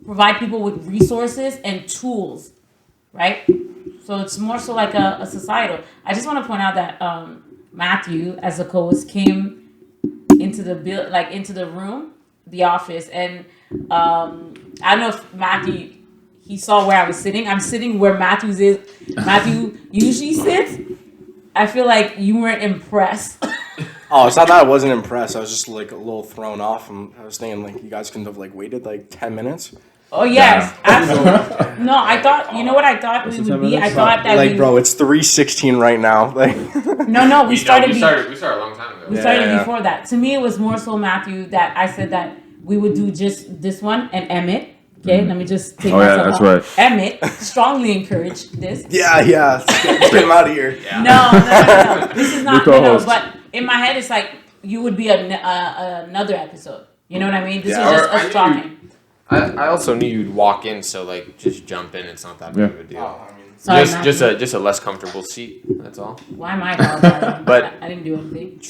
Speaker 1: provide people with resources and tools, right? So it's more so like a societal. I just want to point out that Matthew, as a co-host, came into the room, the office, and I don't know if Matthew, he saw where I was sitting. I'm sitting where Matthew usually sits. I feel like you weren't impressed.
Speaker 4: Oh, it's not that I wasn't impressed. I was just like a little thrown off, and I was thinking like you guys couldn't have like waited like 10 minutes.
Speaker 1: Oh yes, absolutely. No, I thought, you know what I thought we would be? I thought that
Speaker 4: Like, bro, it's 3:16 right now. Like,
Speaker 1: No, we started.
Speaker 2: We started a long time ago.
Speaker 1: We started
Speaker 4: Yeah.
Speaker 1: before that. To me, it was more so, Matthew, that I said that we would do just this one and Emmett. Okay, let me just take
Speaker 3: Oh, yeah,
Speaker 1: myself
Speaker 3: that's
Speaker 1: off. Emmett strongly encouraged this.
Speaker 4: yeah, let's get him out of here.
Speaker 2: Yeah.
Speaker 1: No. This is not.
Speaker 3: Your
Speaker 1: No,
Speaker 3: co-host.
Speaker 1: but in my head, it's like you would be another episode. You know what I mean? This
Speaker 4: Yeah.
Speaker 1: is just
Speaker 2: Or I
Speaker 1: us
Speaker 2: knew
Speaker 1: talking.
Speaker 2: I also knew you'd walk in, so like just jump in. It's not that big of a deal.
Speaker 4: I mean,
Speaker 1: Sorry,
Speaker 2: Just a less comfortable seat. That's all.
Speaker 1: Why am I apologizing?
Speaker 2: But-
Speaker 1: I didn't do anything.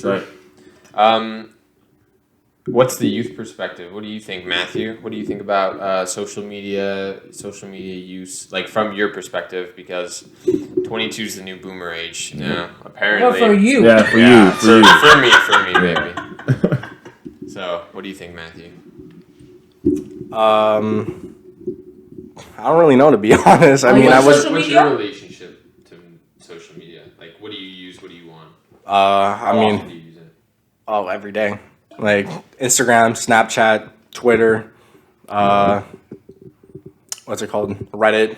Speaker 3: Right.
Speaker 2: What's the youth perspective? What do you think, Matthew? What do you think about social media use, like from your perspective? Because 22 is the new boomer age now, apparently.
Speaker 1: Well, for you.
Speaker 3: Yeah, for
Speaker 2: Yeah,
Speaker 3: you. For you.
Speaker 2: for me, maybe. So, what do you think, Matthew?
Speaker 4: I don't really know, to be honest. I
Speaker 1: Oh,
Speaker 4: mean,
Speaker 1: you
Speaker 4: I
Speaker 1: on
Speaker 4: was.
Speaker 1: social
Speaker 2: What's
Speaker 1: media?
Speaker 2: your relationship to social media? Like, what do you use? What do you want?
Speaker 4: I
Speaker 2: How often
Speaker 4: mean,
Speaker 2: do you use it?
Speaker 4: oh, every day. Like Instagram, Snapchat, Twitter. What's it called? Reddit.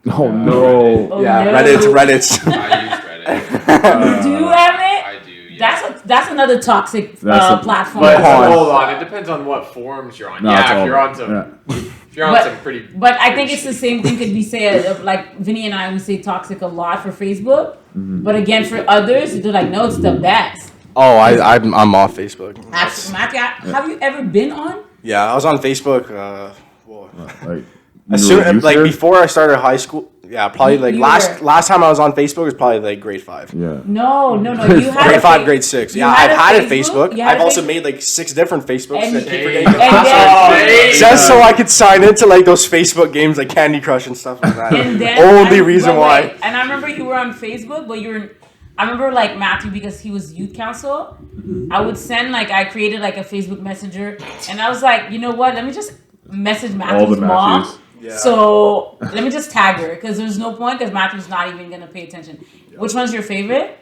Speaker 3: Oh no.
Speaker 1: Oh,
Speaker 4: Yeah,
Speaker 1: no.
Speaker 4: Reddit's.
Speaker 2: I use Reddit.
Speaker 1: Do you have it?
Speaker 2: I do. Yeah.
Speaker 1: That's another toxic
Speaker 3: That's a-
Speaker 1: platform.
Speaker 2: But
Speaker 4: on.
Speaker 2: hold on, it depends on what forums you're on.
Speaker 3: No, it's
Speaker 2: yeah,
Speaker 3: all-
Speaker 2: if you're on some,
Speaker 3: yeah.
Speaker 2: if you're on
Speaker 1: But-
Speaker 2: some pretty.
Speaker 1: But I think it's the same thing could be said of like Vinny and I, we say toxic a lot for Facebook. But again, for others, they're like, no, it's the best.
Speaker 4: Oh, I'm off Facebook.
Speaker 1: Actually, Matthew, have you ever been on?
Speaker 4: Yeah, I was on Facebook.
Speaker 3: Like,
Speaker 4: As
Speaker 3: you were a
Speaker 4: soon
Speaker 3: youth
Speaker 4: like
Speaker 3: there?
Speaker 4: before I started high school. Yeah, probably like
Speaker 1: You
Speaker 4: last time I was on Facebook was probably like grade 5.
Speaker 3: Yeah.
Speaker 1: No. You had
Speaker 4: Grade
Speaker 1: a
Speaker 4: 5,
Speaker 1: fa-
Speaker 4: grade 6.
Speaker 1: you
Speaker 4: Yeah,
Speaker 1: had
Speaker 4: I've
Speaker 1: a
Speaker 4: had a
Speaker 1: Facebook?
Speaker 4: Facebook.
Speaker 1: You had
Speaker 4: I've
Speaker 1: a
Speaker 4: also
Speaker 1: Facebook?
Speaker 4: made like 6 different Facebooks.
Speaker 1: And-
Speaker 4: I keep
Speaker 2: and
Speaker 4: forgetting
Speaker 1: And
Speaker 4: the
Speaker 1: then-
Speaker 4: password. Just so I could sign into like those Facebook games like Candy Crush and stuff like that.
Speaker 1: And then
Speaker 4: Only reason
Speaker 1: but
Speaker 4: why.
Speaker 1: wait, and I remember you were on Facebook, but I remember like Matthew, because he was youth council. I would send I created like a Facebook Messenger, and I was like, you know what? Let me just message Matthew's mom.
Speaker 3: Matthews.
Speaker 4: Yeah.
Speaker 1: So let me just tag her because there's no point because Matthew's not even gonna pay attention. Which one's your favorite?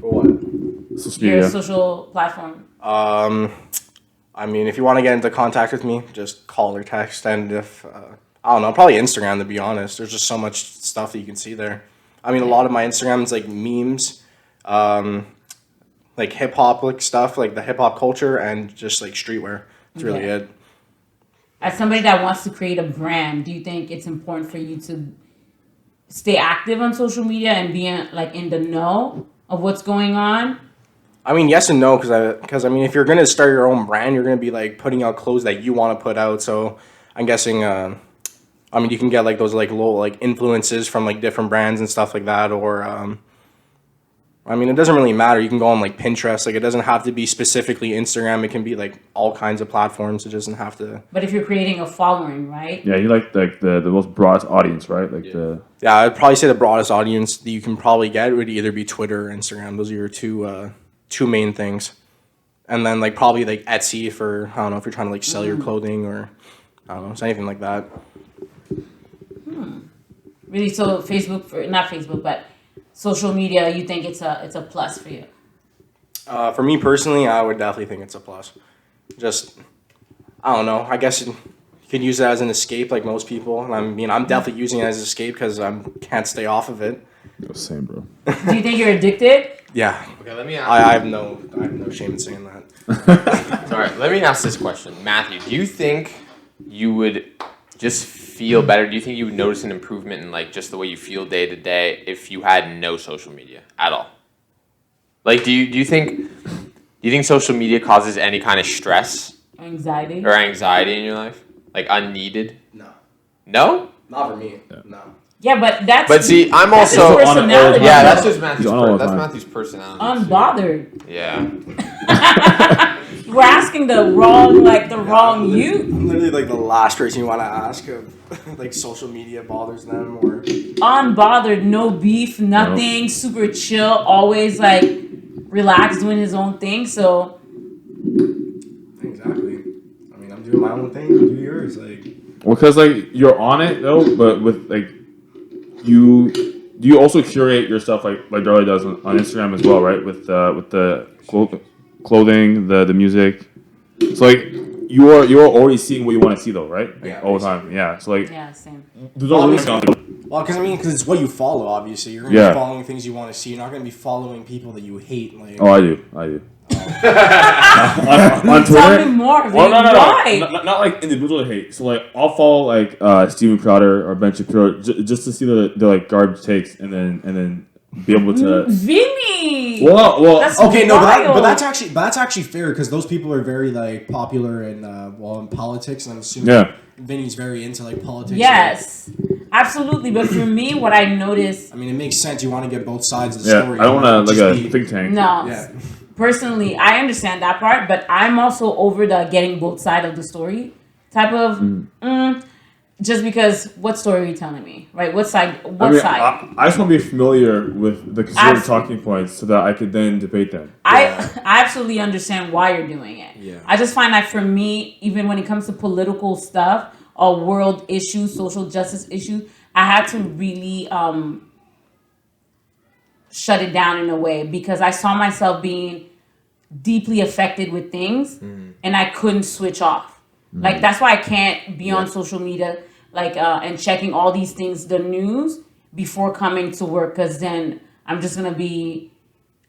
Speaker 4: For what?
Speaker 3: Social
Speaker 1: Your
Speaker 3: media.
Speaker 1: social platform.
Speaker 4: I mean, if you want to get into contact with me, just call or text. And if, I don't know, probably Instagram, to be honest. There's just so much stuff that you can see there. I mean, a lot of my Instagram is like memes, like hip hop like stuff, like the hip hop culture, and just like streetwear. That's really
Speaker 1: Yeah.
Speaker 4: it.
Speaker 1: As somebody that wants to create a brand, do you think it's important for you to stay active on social media and be in the know of what's going on?
Speaker 4: I mean, yes and no, because I mean, if you're gonna start your own brand, you're gonna be like putting out clothes that you want to put out. So I'm guessing, I mean, you can get like those like little like influences from like different brands and stuff like that, or I mean, it doesn't really matter. You can go on like Pinterest. Like, it doesn't have to be specifically Instagram. It can be like all kinds of platforms. It doesn't have to.
Speaker 1: But if you're creating a following, right?
Speaker 3: Yeah, you like the most broad audience, right? Like the
Speaker 4: Yeah, I'd probably say the broadest audience that you can probably get would either be Twitter or Instagram. Those are your two main things. And then like probably like Etsy for, I don't know, if you're trying to like sell your clothing or I don't know. It's anything like that.
Speaker 1: Really, so not Facebook, but social media, you think it's a plus for you?
Speaker 4: For me personally, I would definitely think it's a plus. Just, I don't know. I guess you could use it as an escape, like most people. And I mean, I'm definitely using it as an escape because I can't stay off of it.
Speaker 3: Same, bro.
Speaker 1: Do you think you're addicted?
Speaker 4: Yeah,
Speaker 2: Okay, let me ask.
Speaker 4: I have no shame in saying that.
Speaker 2: All right, let me ask this question, Matthew. Do you think you would just feel better? Do you think you would notice an improvement in like just the way you feel day to day if you had no social media at all? Like, do you think social media causes any kind of stress
Speaker 1: Anxiety?
Speaker 2: or anxiety in your life, like unneeded?
Speaker 4: No,
Speaker 2: No.
Speaker 4: not for me. No.
Speaker 1: Yeah, but that's.
Speaker 2: But see, I'm
Speaker 1: that's
Speaker 2: also
Speaker 1: his personality.
Speaker 2: yeah. That's just Matthew's.
Speaker 3: He's on all the
Speaker 2: That's
Speaker 3: time.
Speaker 2: Matthew's personality.
Speaker 1: Unbothered.
Speaker 2: Yeah.
Speaker 1: We're asking the wrong you.
Speaker 4: I'm literally like the last person you want to ask if like social media bothers them or.
Speaker 1: Unbothered, no beef, nothing, super chill, always like relaxed, doing his own thing. So
Speaker 4: Exactly. I mean, I'm doing my own thing. You do yours. Like.
Speaker 3: Well, because like you're on it though, but with like you also curate your stuff like Darla does on Instagram as well, right? With the clothing, the music. So like you're already seeing what you want to see though, right? Like,
Speaker 4: Yeah,
Speaker 3: all the time. Yeah. So like
Speaker 1: yeah, same.
Speaker 3: there's no risk on it.
Speaker 4: Well, because it's what you follow. Obviously, you're gonna
Speaker 3: Yeah.
Speaker 4: be following things you want to see. You're not gonna be following people that you hate. Like.
Speaker 3: Oh, I do. on
Speaker 1: Tell
Speaker 3: Twitter.
Speaker 1: me more.
Speaker 3: Well, no,
Speaker 1: Why?
Speaker 3: not like individual hate. So like, I'll follow like Steven Crowder or Ben Shapiro just to see the like garbage takes, and then be able to.
Speaker 1: Vinny.
Speaker 3: Well,
Speaker 1: That's
Speaker 4: Okay, no,
Speaker 1: wild.
Speaker 4: but that's actually fair because those people are very like popular in in politics, and I'm assuming
Speaker 3: Yeah.
Speaker 4: Vinny's very into like politics.
Speaker 1: Yes, absolutely. But for me, what I noticed,
Speaker 4: I mean, it makes sense. You want to get both sides of the
Speaker 3: yeah.
Speaker 4: story.
Speaker 3: I don't want to
Speaker 4: Just
Speaker 3: like a
Speaker 4: be-
Speaker 3: think tank.
Speaker 1: no,
Speaker 4: Yeah.
Speaker 1: personally, I understand that part, but I'm also over the getting both sides of the story type of. Just because, what story are you telling me, right? What side? What side?
Speaker 3: I just want to be familiar with the considered
Speaker 1: Abs-
Speaker 3: talking points so that I could then debate them.
Speaker 1: I absolutely understand why you're doing it.
Speaker 4: Yeah.
Speaker 1: I just find that for me, even when it comes to political stuff or world issues, social justice issues, I had to really shut it down in a way because I saw myself being deeply affected with things and I couldn't switch off. Like that's why I can't be on social media like and checking all these things, the news before coming to work, because then I'm just gonna be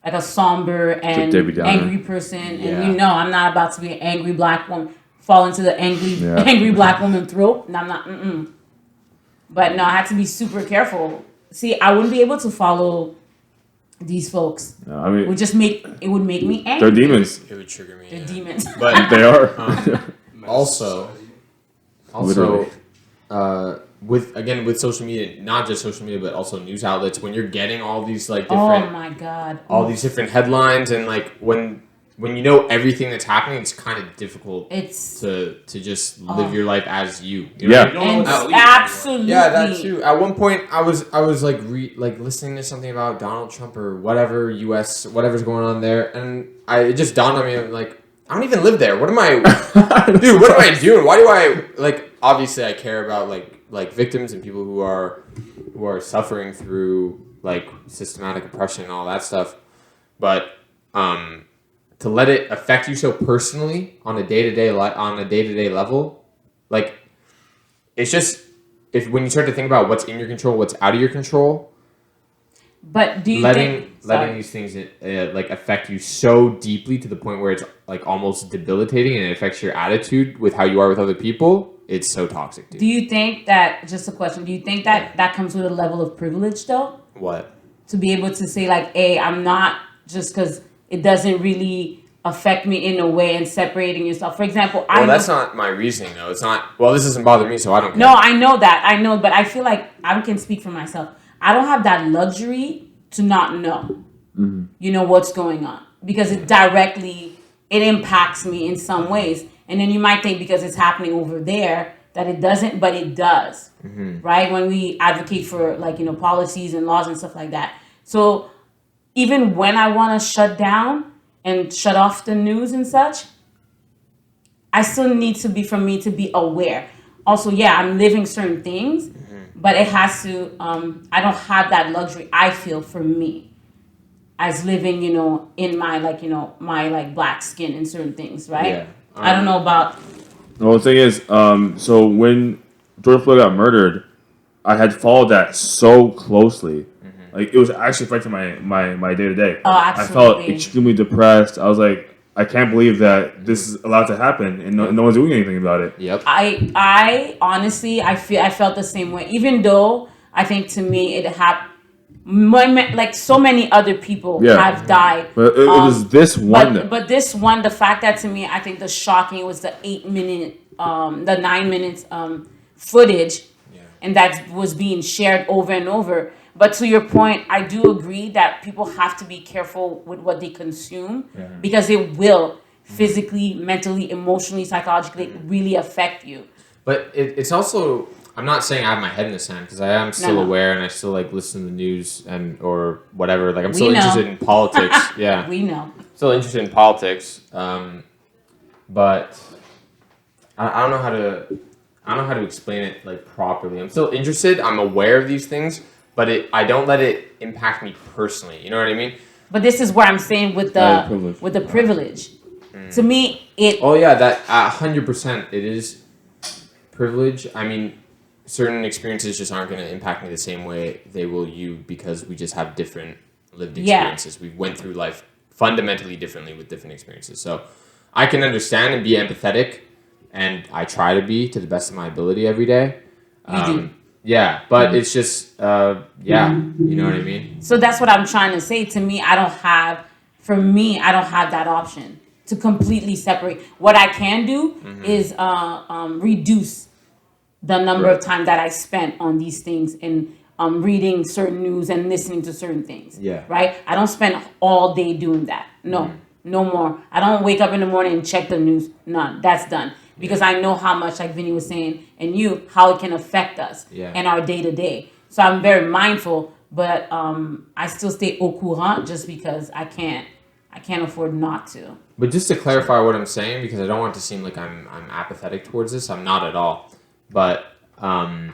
Speaker 1: like a somber and
Speaker 3: Debbie Downer.
Speaker 1: angry person, and
Speaker 2: Yeah.
Speaker 1: you know I'm not about to be an angry black woman, fall into the angry black woman throat. And I'm not. But no, I had to be super careful. See, I wouldn't be able to follow these folks.
Speaker 3: I mean,
Speaker 1: It would make me angry.
Speaker 3: they're demons.
Speaker 2: It would trigger me.
Speaker 1: They're
Speaker 2: yeah.
Speaker 1: demons.
Speaker 2: But
Speaker 3: They are.
Speaker 2: also,
Speaker 3: Literally.
Speaker 2: with social media, not just social media, but also news outlets, when you're getting all these like
Speaker 1: Oh
Speaker 2: different,
Speaker 1: my god.
Speaker 2: all these different headlines, and like when you know everything that's happening, it's kind of difficult
Speaker 1: It's
Speaker 2: to just live your life as you.
Speaker 3: Yeah.
Speaker 2: You don't know
Speaker 1: and
Speaker 2: what that leads.
Speaker 1: absolutely.
Speaker 2: Yeah, that too. At one point, I was like listening to something about Donald Trump or whatever whatever's going on there, and it just dawned on me like I don't even live there. What am I, dude? What am I doing? Why do I like? Obviously, I care about like victims and people who are suffering through like systematic oppression and all that stuff, but to let it affect you so personally on a day-to-day level, like it's just when you start to think about what's in your control, what's out of your control,
Speaker 1: But do you
Speaker 2: letting
Speaker 1: think
Speaker 2: these things like affect you so deeply to the point where it's like almost debilitating and it affects your attitude with how you are with other people, it's so toxic, dude.
Speaker 1: Do you think that, just a question, do you think that comes with a level of privilege though?
Speaker 2: What?
Speaker 1: To be able to say like, hey, I'm not, just because it doesn't really affect me in a way, and separating yourself. For example,
Speaker 2: Well, that's not my reasoning though. It's not, well, this doesn't bother me, so I don't care.
Speaker 1: No, I know that. I know, but I feel like I can speak for myself. I don't have that luxury to not know, you know, what's going on, because it impacts me in some ways. And then you might think because it's happening over there that it doesn't, but it does, right? When we advocate for like, you know, policies and laws and stuff like that. So even when I want to shut down and shut off the news and such, I still need to be aware. also, yeah, I'm living certain things, but it has to. I don't have that luxury. I feel for me as living, in my my black skin and certain things, right?
Speaker 2: Yeah.
Speaker 1: I don't know about.
Speaker 3: Well, the thing is, so when George Floyd got murdered, I had followed that so closely. Like, it was actually affecting my day to day.
Speaker 1: Oh,
Speaker 3: I felt
Speaker 1: absolutely.
Speaker 3: extremely depressed. I was like, I can't believe that this is allowed to happen and no one's doing anything about it.
Speaker 2: Yep.
Speaker 1: I honestly, I felt the same way. Even though I think to me it happened. Like so many other people
Speaker 3: Yeah.
Speaker 1: have died,
Speaker 3: But it was this one.
Speaker 1: but this one, the fact that to me, I think the shocking was the 8 minute, the 9 minutes footage, and that was being shared over and over. But to your point, I do agree that people have to be careful with what they consume because it will physically, mentally, emotionally, psychologically really affect you.
Speaker 2: But it's also, I'm not saying I have my head in the sand because I am still
Speaker 1: No.
Speaker 2: aware and I still listen to the news or whatever. Like I'm
Speaker 1: We
Speaker 2: still
Speaker 1: know.
Speaker 2: interested in politics. Yeah,
Speaker 1: We know.
Speaker 2: still interested in politics. But I don't know how to explain it properly. I'm still interested. I'm aware of these things, but I don't let it impact me personally. You know what I mean?
Speaker 1: But this is where I'm saying with
Speaker 3: Privilege.
Speaker 1: the privilege. To me, it
Speaker 2: Oh yeah, that 100%. It is privilege. I mean, certain experiences just aren't going to impact me the same way they will you because we just have different lived
Speaker 1: Yeah.
Speaker 2: experiences. We went through life fundamentally differently with different experiences. So I can understand and be empathetic, and I try to be to the best of my ability every day.
Speaker 1: You do.
Speaker 2: Yeah, but it's just you know what I mean?
Speaker 1: So that's what I'm trying to say. To me, I don't have that option to completely separate. What I can do is reduce the number of time that I spent on these things and reading certain news and listening to certain things.
Speaker 2: Yeah.
Speaker 1: Right? I don't spend all day doing that. No, no more. I don't wake up in the morning and check the news. None. That's done. Because I know how much, like Vinny was saying, and how it can affect us and our day to day. So I'm very mindful, but I still stay au courant just because I can't afford not to.
Speaker 2: But just to clarify what I'm saying, because I don't want it to seem like I'm apathetic towards this. I'm not at all. But I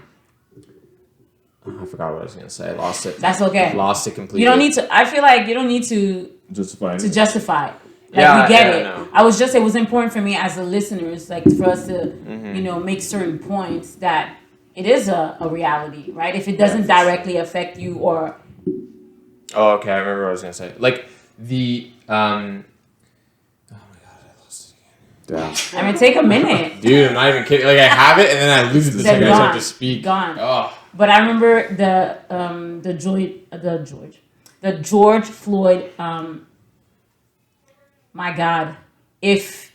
Speaker 2: forgot what I was gonna say. I lost it.
Speaker 1: That's okay.
Speaker 2: Lost it completely.
Speaker 1: You don't need to. I feel like you don't need to
Speaker 3: Justifying.
Speaker 1: justify. Like
Speaker 2: Yeah,
Speaker 1: we get
Speaker 2: yeah,
Speaker 1: it.
Speaker 2: no.
Speaker 1: It was important for me as the listeners, like for us to, make certain points that it is a reality, right? If it doesn't directly affect you or.
Speaker 2: Oh, okay. I remember what I was gonna say. Like the
Speaker 3: Damn.
Speaker 1: I mean, take a minute.
Speaker 2: dude, I'm not even kidding. Like I have it and then I lose it the
Speaker 1: They're
Speaker 2: second I start
Speaker 1: gone.
Speaker 2: to speak.
Speaker 1: Gone.
Speaker 2: Oh.
Speaker 1: But I remember the George Floyd. My God, if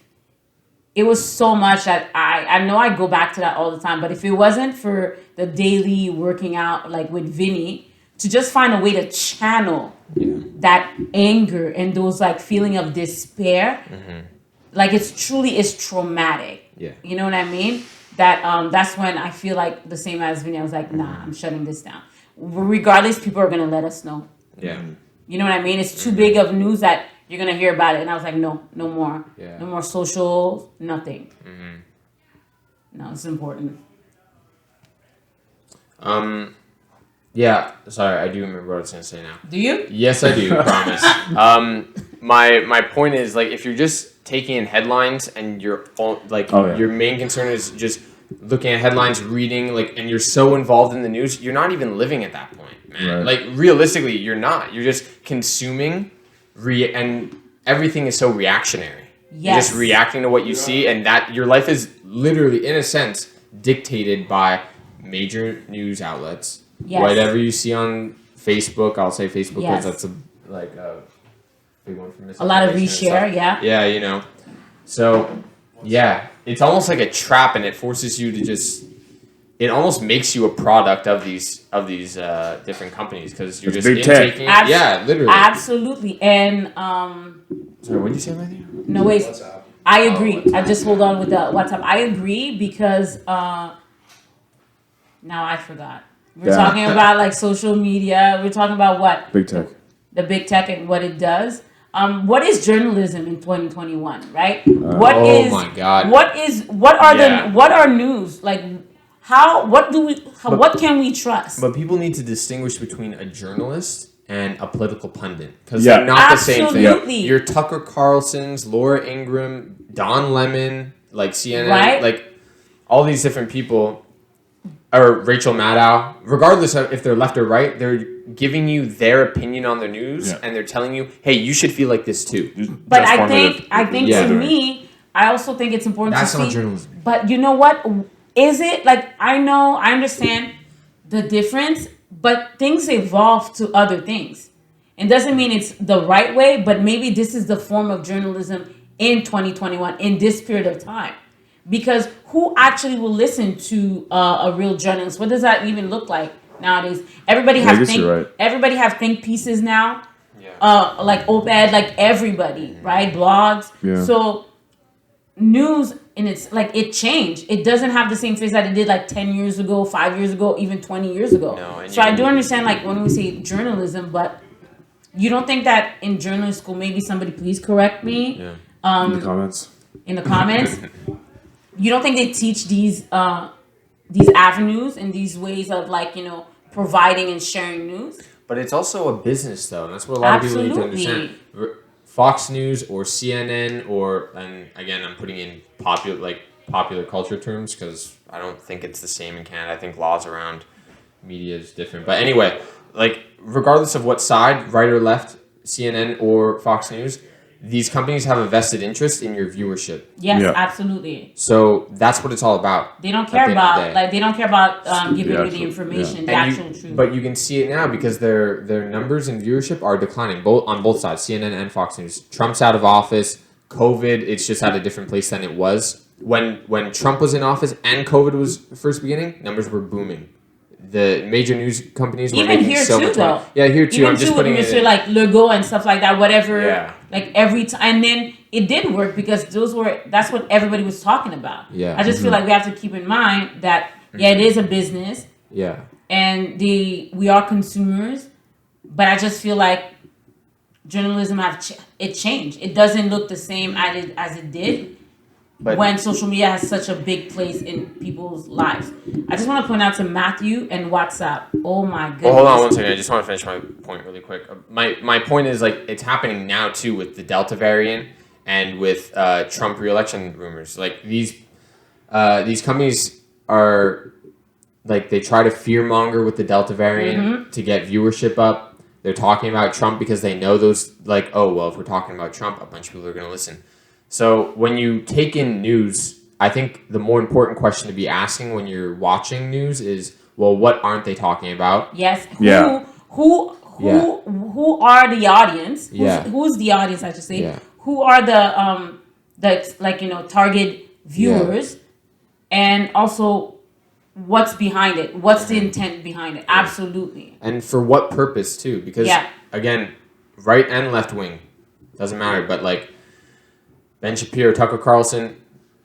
Speaker 1: it was so much that I know I go back to that all the time, but if it wasn't for the daily working out like with Vinny, to just find a way to channel that anger and those like feeling of despair, like it's traumatic.
Speaker 2: Yeah.
Speaker 1: You know what I mean? That's when I feel like the same as Vinny. I was like, nah, I'm shutting this down. Regardless, people are gonna let us know.
Speaker 2: Yeah.
Speaker 1: You know what I mean? It's too big of news that you're gonna hear about it. And I was like, no more.
Speaker 2: Yeah.
Speaker 1: No more social, nothing. No, it's important.
Speaker 2: Yeah. Sorry, I do remember what I was gonna say now.
Speaker 1: Do you?
Speaker 2: Yes, I do. Promise. My point is like if you're just taking in headlines and your main concern is just looking at headlines, reading and you're so involved in the news, you're not even living at that point, man.
Speaker 3: Right.
Speaker 2: Like realistically, you're not. You're just consuming, and everything is so reactionary. You're
Speaker 1: Yes.
Speaker 2: just reacting to what you see, and that your life is literally, in a sense, dictated by major news outlets.
Speaker 1: Yes.
Speaker 2: Whatever you see on Facebook, I'll say Facebook because
Speaker 1: Yes.
Speaker 2: that's a big one for
Speaker 1: A lot of
Speaker 2: misinformation and
Speaker 1: reshare,
Speaker 2: stuff.
Speaker 1: yeah.
Speaker 2: Yeah, So, yeah, it's almost like a trap, and it forces you to just. It almost makes you a product of these different companies because you're
Speaker 3: It's
Speaker 2: just
Speaker 3: big tech.
Speaker 2: intaking. Yeah, literally.
Speaker 1: Absolutely. And
Speaker 2: Sorry, what did you say, Matthew?
Speaker 1: no wait.
Speaker 4: WhatsApp.
Speaker 1: I agree.
Speaker 2: WhatsApp.
Speaker 1: I just hold on with the WhatsApp. I agree because now I forgot. We're
Speaker 3: Yeah.
Speaker 1: talking about like social media. We're talking about what?
Speaker 3: Big tech.
Speaker 1: The big tech and what it does. What is journalism in 2021, right? What
Speaker 2: Oh
Speaker 1: is
Speaker 2: my God.
Speaker 1: what are
Speaker 2: Yeah.
Speaker 1: what are news? Like what can we trust?
Speaker 2: But people need to distinguish between a journalist and a political pundit because
Speaker 3: Yeah.
Speaker 2: they're not the same thing.
Speaker 1: Absolutely.
Speaker 2: Your Tucker Carlson's, Laura Ingraham, Don Lemon, like CNN,
Speaker 1: Right.
Speaker 2: like all these different people, or Rachel Maddow, regardless of if they're left or right, they're giving you their opinion on the news
Speaker 3: Yeah.
Speaker 2: and they're telling you, hey, you should feel like this too.
Speaker 1: But
Speaker 3: That's
Speaker 1: I
Speaker 3: formative.
Speaker 1: think
Speaker 2: Yeah.
Speaker 1: to me, I also think it's important
Speaker 2: That's
Speaker 1: to
Speaker 2: not
Speaker 1: see.
Speaker 2: journalism.
Speaker 1: But you know what? Is it like I understand the difference, but things evolve to other things. It doesn't mean it's the right way, but maybe this is the form of journalism in 2021 in this period of time. Because who actually will listen to a real journalist? What does that even look like nowadays? Everybody
Speaker 3: I
Speaker 1: have
Speaker 3: guess
Speaker 1: think.
Speaker 3: you're right.
Speaker 1: Everybody have think pieces now.
Speaker 2: Yeah.
Speaker 1: Like op-ed, like everybody, right? Blogs.
Speaker 3: Yeah.
Speaker 1: So news and it's like it changed. It doesn't have the same face that it did like 10 years ago, 5 years ago, even 20 years ago.
Speaker 2: No, and
Speaker 1: so
Speaker 2: you-
Speaker 1: I do understand like when we say journalism, but you don't think that in journalism school, maybe somebody please correct me
Speaker 2: Yeah.
Speaker 3: In the comments.
Speaker 1: in the comments. You don't think they teach these avenues and these ways of like, providing and sharing news?
Speaker 2: But it's also a business, though, and that's what a lot of people need to
Speaker 1: Absolutely.
Speaker 2: understand. Fox News or CNN and again, I'm putting in popular culture terms because I don't think it's the same in Canada. I think laws around media is different. But anyway, like regardless of what side, right or left, CNN or Fox News, these companies have a vested interest in your viewership.
Speaker 1: Yes,
Speaker 3: Yeah.
Speaker 1: absolutely.
Speaker 2: So that's what it's all about.
Speaker 1: They don't
Speaker 2: at
Speaker 1: care
Speaker 2: the end of the
Speaker 1: about
Speaker 2: day.
Speaker 1: like they don't care about giving
Speaker 3: The
Speaker 1: you the
Speaker 3: actual-
Speaker 1: information, the
Speaker 2: And
Speaker 1: actual truth.
Speaker 2: But you can see it now because their numbers and viewership are declining on both sides, CNN and Fox News. Trump's out of office. COVID, it's just at a different place than it was when Trump was in office and COVID was first beginning. Numbers were booming. The major news companies were
Speaker 1: Even
Speaker 2: making
Speaker 1: here
Speaker 2: so
Speaker 1: too,
Speaker 2: much money.
Speaker 1: though.
Speaker 2: Yeah, here too.
Speaker 1: Even
Speaker 2: I'm just
Speaker 1: too with
Speaker 2: putting it
Speaker 1: Mr.
Speaker 2: in.
Speaker 1: like Legault and stuff like that, whatever.
Speaker 2: Yeah.
Speaker 1: Like every time, and then it did work because that's what everybody was talking about.
Speaker 2: Yeah.
Speaker 1: I just feel like we have to keep in mind that it is a business
Speaker 2: Yeah.
Speaker 1: and we are consumers, but I just feel like journalism it changed. It doesn't look the same as it did.
Speaker 2: But
Speaker 1: When social media has such a big place in people's lives. I just want to point out to Matthew and WhatsApp. Oh my goodness.
Speaker 2: Well, hold on one second. I just want to finish my point really quick. My point is like it's happening now too with the Delta variant and with Trump re-election rumors. Like these companies are like they try to fear monger with the Delta variant to get viewership up. They're talking about Trump because they know those like, oh well, if we're talking about Trump, a bunch of people are going to listen. So when you take in news, I think the more important question to be asking when you're watching news is, well, what aren't they talking about?
Speaker 1: Yes.
Speaker 3: Yeah.
Speaker 1: Who are the audience?
Speaker 2: Yeah.
Speaker 1: Who's the audience? I should say.
Speaker 2: Yeah.
Speaker 1: Who are the target viewers, and also what's behind it? What's the intent behind it? Absolutely.
Speaker 2: And for what purpose too? Because
Speaker 1: Yeah.
Speaker 2: again, right and left wing doesn't matter. But like Ben Shapiro, Tucker Carlson,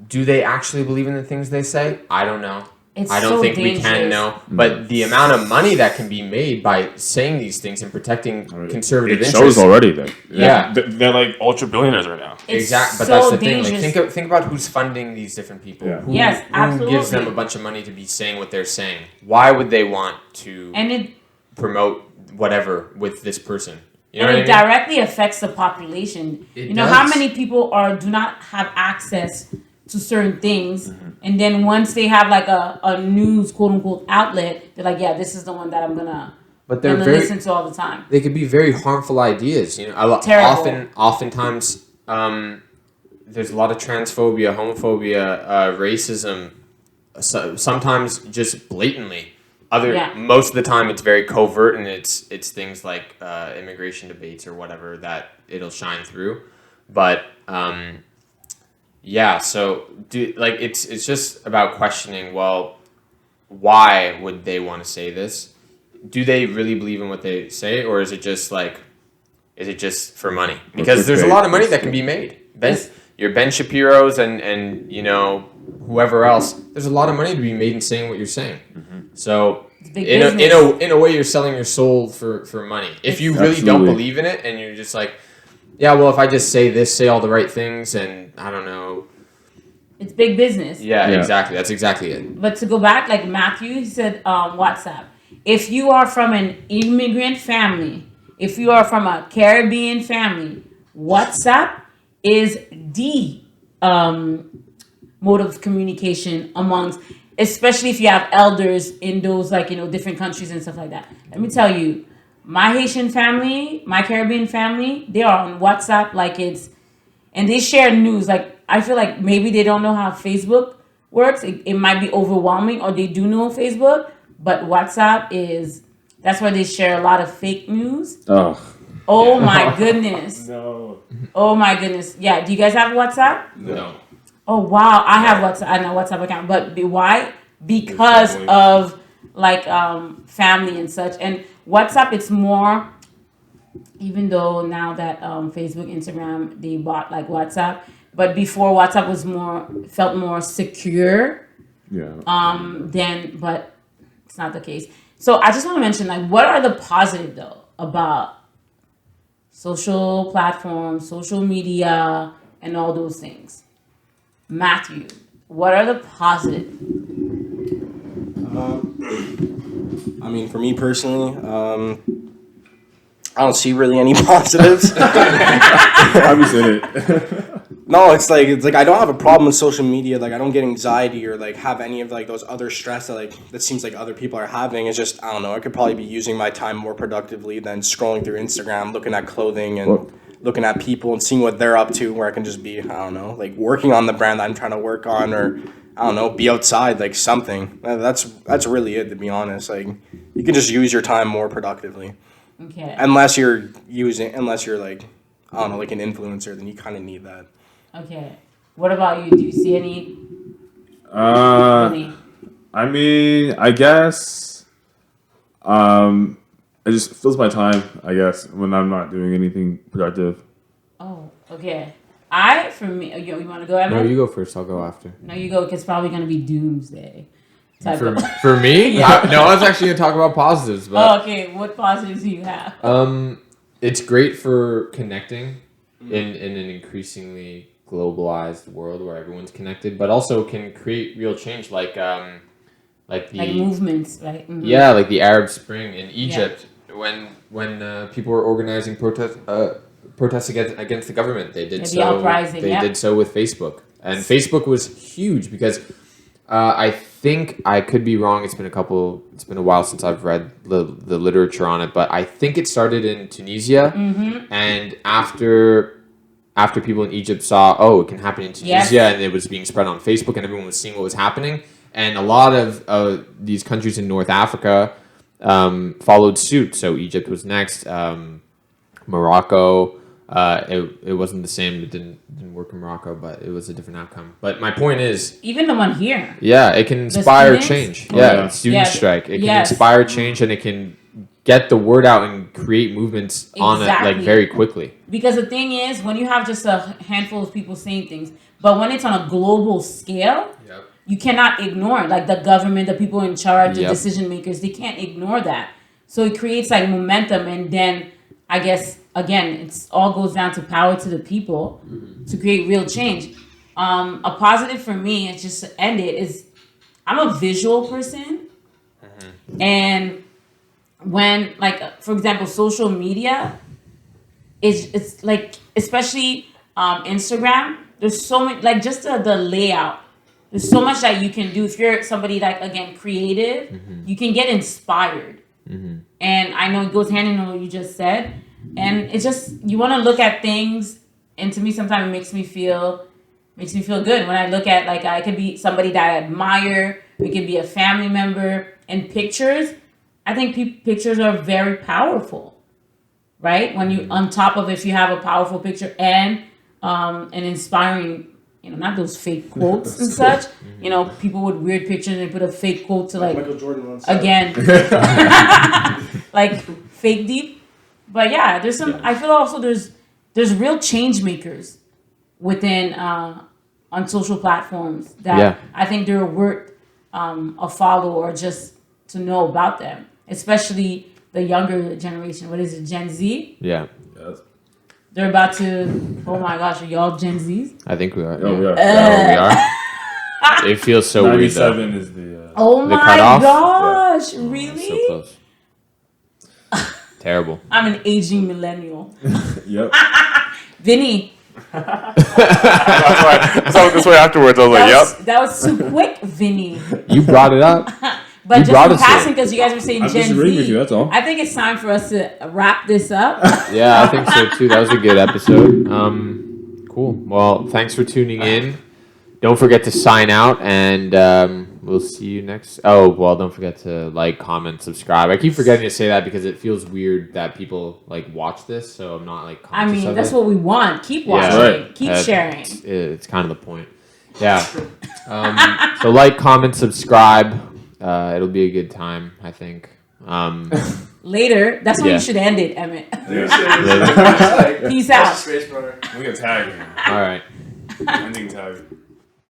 Speaker 2: do they actually believe in the things they say? I don't know.
Speaker 1: It's
Speaker 2: I don't
Speaker 1: so
Speaker 2: think we can
Speaker 1: dangerous.
Speaker 2: know. But the amount of money that can be made by saying these things and protecting conservative
Speaker 3: It
Speaker 2: interests.
Speaker 3: shows already though.
Speaker 2: Yeah.
Speaker 3: They're like ultra billionaires right now.
Speaker 1: It's
Speaker 2: Exactly, but
Speaker 1: so
Speaker 2: that's the thing. Like,
Speaker 1: dangerous.
Speaker 2: think about who's funding these different people.
Speaker 3: Yeah.
Speaker 2: Who,
Speaker 1: Yes,
Speaker 2: who gives them
Speaker 1: absolutely.
Speaker 2: a bunch of money to be saying what they're saying? Why would they want to
Speaker 1: And it
Speaker 2: promote whatever with this person? You know
Speaker 1: and
Speaker 2: what
Speaker 1: it
Speaker 2: I mean?
Speaker 1: directly affects the population.
Speaker 2: It
Speaker 1: you know how
Speaker 2: does.
Speaker 1: many people do not have access to certain things,
Speaker 2: Mm-hmm.
Speaker 1: and then once they have like a news quote unquote outlet, they're like, yeah, this is the one that I'm gonna
Speaker 2: But they're
Speaker 1: gonna
Speaker 2: very.
Speaker 1: listen to all the time.
Speaker 2: They could be very harmful ideas. You know,
Speaker 1: Terrible.
Speaker 2: oftentimes, there's a lot of transphobia, homophobia, racism. Sometimes just blatantly.
Speaker 1: Yeah.
Speaker 2: Most of the time, it's very covert, and it's things like immigration debates or whatever that it'll shine through. But yeah, so it's just about questioning. Well, why would they want to say this? Do they really believe in what they say, or is it just for money? Because there's a lot of money that can be made. Your Ben Shapiro's and whoever else. There's a lot of money to be made in saying what you're saying. So
Speaker 1: It's big
Speaker 2: in
Speaker 1: business.
Speaker 2: a way, you're selling your soul for money. If you really don't
Speaker 3: Absolutely.
Speaker 2: believe in it, and you're just like, yeah, well, if I just say all the right things, and I don't know,
Speaker 1: It's big business.
Speaker 2: Yeah,
Speaker 3: Yeah.
Speaker 2: exactly. That's exactly it.
Speaker 1: But to go back, like Matthew, he said WhatsApp. If you are from an immigrant family, if you are from a Caribbean family, WhatsApp is the mode of communication amongst, especially if you have elders in those like different countries and stuff like that. Let me tell you, my Haitian family, my Caribbean family, they are on WhatsApp like and they share news. Like I feel like maybe they don't know how Facebook works. It might be overwhelming, or they do know Facebook, but WhatsApp that's where they share a lot of fake news. Oh my goodness.
Speaker 3: No.
Speaker 1: Oh my goodness. Yeah. Do you guys have WhatsApp?
Speaker 2: No.
Speaker 1: Oh wow, I have WhatsApp. I know WhatsApp account, but why? Because
Speaker 3: Family.
Speaker 1: of like family and such. And WhatsApp, it's more. Even though now that Facebook, Instagram, they bought like WhatsApp, but before WhatsApp felt more secure.
Speaker 3: Yeah.
Speaker 1: But it's not the case. So I just want to mention like what are the positive though about social platforms, social media, and all those things. Matthew, what are the positive?
Speaker 4: I mean, for me personally, I don't see really any positives.
Speaker 3: I've seen it.
Speaker 4: No, it's like I don't have a problem with social media. Like I don't get anxiety or like have any of like those other stress that seems like other people are having. It's just I don't know. I could probably be using my time more productively than scrolling through Instagram, looking at clothing and looking at people and seeing what they're up to. Where I can just be I don't know, like working on the brand that I'm trying to work on, or I don't know, be outside like something. That's really it, to be honest. Like you can just use your time more productively.
Speaker 1: Okay.
Speaker 4: Unless you're like I don't know, like an influencer, then you kind of need that.
Speaker 1: Okay. What about you? Do you see any?
Speaker 3: I mean, I guess, it just fills my time, I guess, when I'm not doing anything productive.
Speaker 1: Oh, okay. For me, you want to go, Evan?
Speaker 2: No, you go first. I'll go after.
Speaker 1: No, you go. 'Cause it's probably gonna be doomsday. type
Speaker 2: For,
Speaker 1: of-
Speaker 2: for me? No, I was actually gonna talk about positives, but
Speaker 1: Oh, okay. What positives do you have?
Speaker 2: it's great for connecting in an increasingly globalized world where everyone's connected, but also can create real change, like the
Speaker 1: Like movements, right? Mhm.
Speaker 2: yeah, like the Arab Spring in Egypt when people were organizing protests against the government. They did
Speaker 1: The
Speaker 2: so.
Speaker 1: uprising,
Speaker 2: They
Speaker 1: yeah.
Speaker 2: did so with Facebook, and Facebook was huge because I think I could be wrong. It's been a while since I've read the literature on it, but I think it started in Tunisia, and after people in Egypt saw, oh, it can happen in Tunisia,
Speaker 1: Yes.
Speaker 2: and it was being spread on Facebook, and everyone was seeing what was happening, and a lot of these countries in North Africa followed suit. So Egypt was next, Morocco. It wasn't the same. It didn't work in Morocco, but it was a different outcome. But my point is,
Speaker 1: Even the one here.
Speaker 2: yeah, it can inspire
Speaker 1: students?
Speaker 2: change.
Speaker 3: Oh,
Speaker 2: Yeah,
Speaker 3: yeah.
Speaker 2: student
Speaker 1: Yeah,
Speaker 2: strike. It can
Speaker 1: yes.
Speaker 2: inspire change, and it can get the word out and create movements on it like
Speaker 1: Exactly.
Speaker 2: very quickly.
Speaker 1: Because the thing is, when you have just a handful of people saying things, but when it's on a global scale,
Speaker 2: Yep.
Speaker 1: you cannot ignore it. Like the government, the people in charge, the
Speaker 2: Yep.
Speaker 1: decision makers, they can't ignore that. So it creates like momentum, and then I guess again, it's all goes down to power to the people to create real change. A positive for me, and just to end it, is I'm a visual person, and when like for example, social media it's like especially Instagram. There's so much like just the layout. There's so much that you can do if you're somebody like again creative. You can get inspired, and I know it goes hand in what you just said. And it's just you want to look at things, and to me sometimes it makes me feel good when I look at like I could be somebody that I admire. It could be a family member, and pictures. I think pictures are very powerful, right? When you on top of if you have a powerful picture and an inspiring, not those fake quotes and such. People with weird pictures and put a fake quote to like
Speaker 4: Michael Jordan once
Speaker 1: again, like fake deep. But yeah, there's some. I feel also there's real change makers within on social platforms that
Speaker 2: Yeah.
Speaker 1: I think they're worth a follow or just to know about them, especially the younger generation. What is it, Gen Z?
Speaker 2: Yeah,
Speaker 3: Yes.
Speaker 1: They're about to. Oh my gosh, are y'all Gen Zs?
Speaker 2: I think we are.
Speaker 3: Oh, we are.
Speaker 2: Yeah, we are. It feels so weird though.
Speaker 3: 97 is the.
Speaker 1: Oh
Speaker 2: The
Speaker 1: my
Speaker 2: cutoff?
Speaker 1: gosh!
Speaker 2: Oh,
Speaker 1: Really?
Speaker 2: so close. Terrible.
Speaker 1: I'm an aging millennial.
Speaker 3: Yep.
Speaker 1: Vinny,
Speaker 2: That's why afterwards I was
Speaker 1: that was too quick, Vinny.
Speaker 2: You brought it up.
Speaker 1: But
Speaker 2: You
Speaker 1: just
Speaker 2: brought
Speaker 1: in
Speaker 2: us here.
Speaker 1: passing, because you guys were saying
Speaker 3: I'm
Speaker 1: Gen
Speaker 3: disagreeing with
Speaker 1: Z,
Speaker 3: you. That's all.
Speaker 1: I think it's time for us to wrap this up.
Speaker 2: Yeah, I think so too. That was a good episode. Cool. Well, thanks for tuning in. Don't forget to sign out, and we'll see you next. Oh, well, don't forget to like, comment, subscribe. I keep forgetting to say that because it feels weird that people like watch this, so I'm not like
Speaker 1: I
Speaker 2: conscious
Speaker 1: mean,
Speaker 2: of
Speaker 1: that's
Speaker 2: it.
Speaker 1: what we want. Keep watching.
Speaker 3: Right.
Speaker 1: Keep sharing.
Speaker 2: It's kind of the point. Yeah. So like, comment, subscribe. It'll be a good time, I think.
Speaker 1: Later. That's when
Speaker 2: Yeah.
Speaker 1: you should end it, Emmett.
Speaker 3: Yeah.
Speaker 1: Peace out.
Speaker 3: We can tag him.
Speaker 2: All right.
Speaker 3: Ending tag.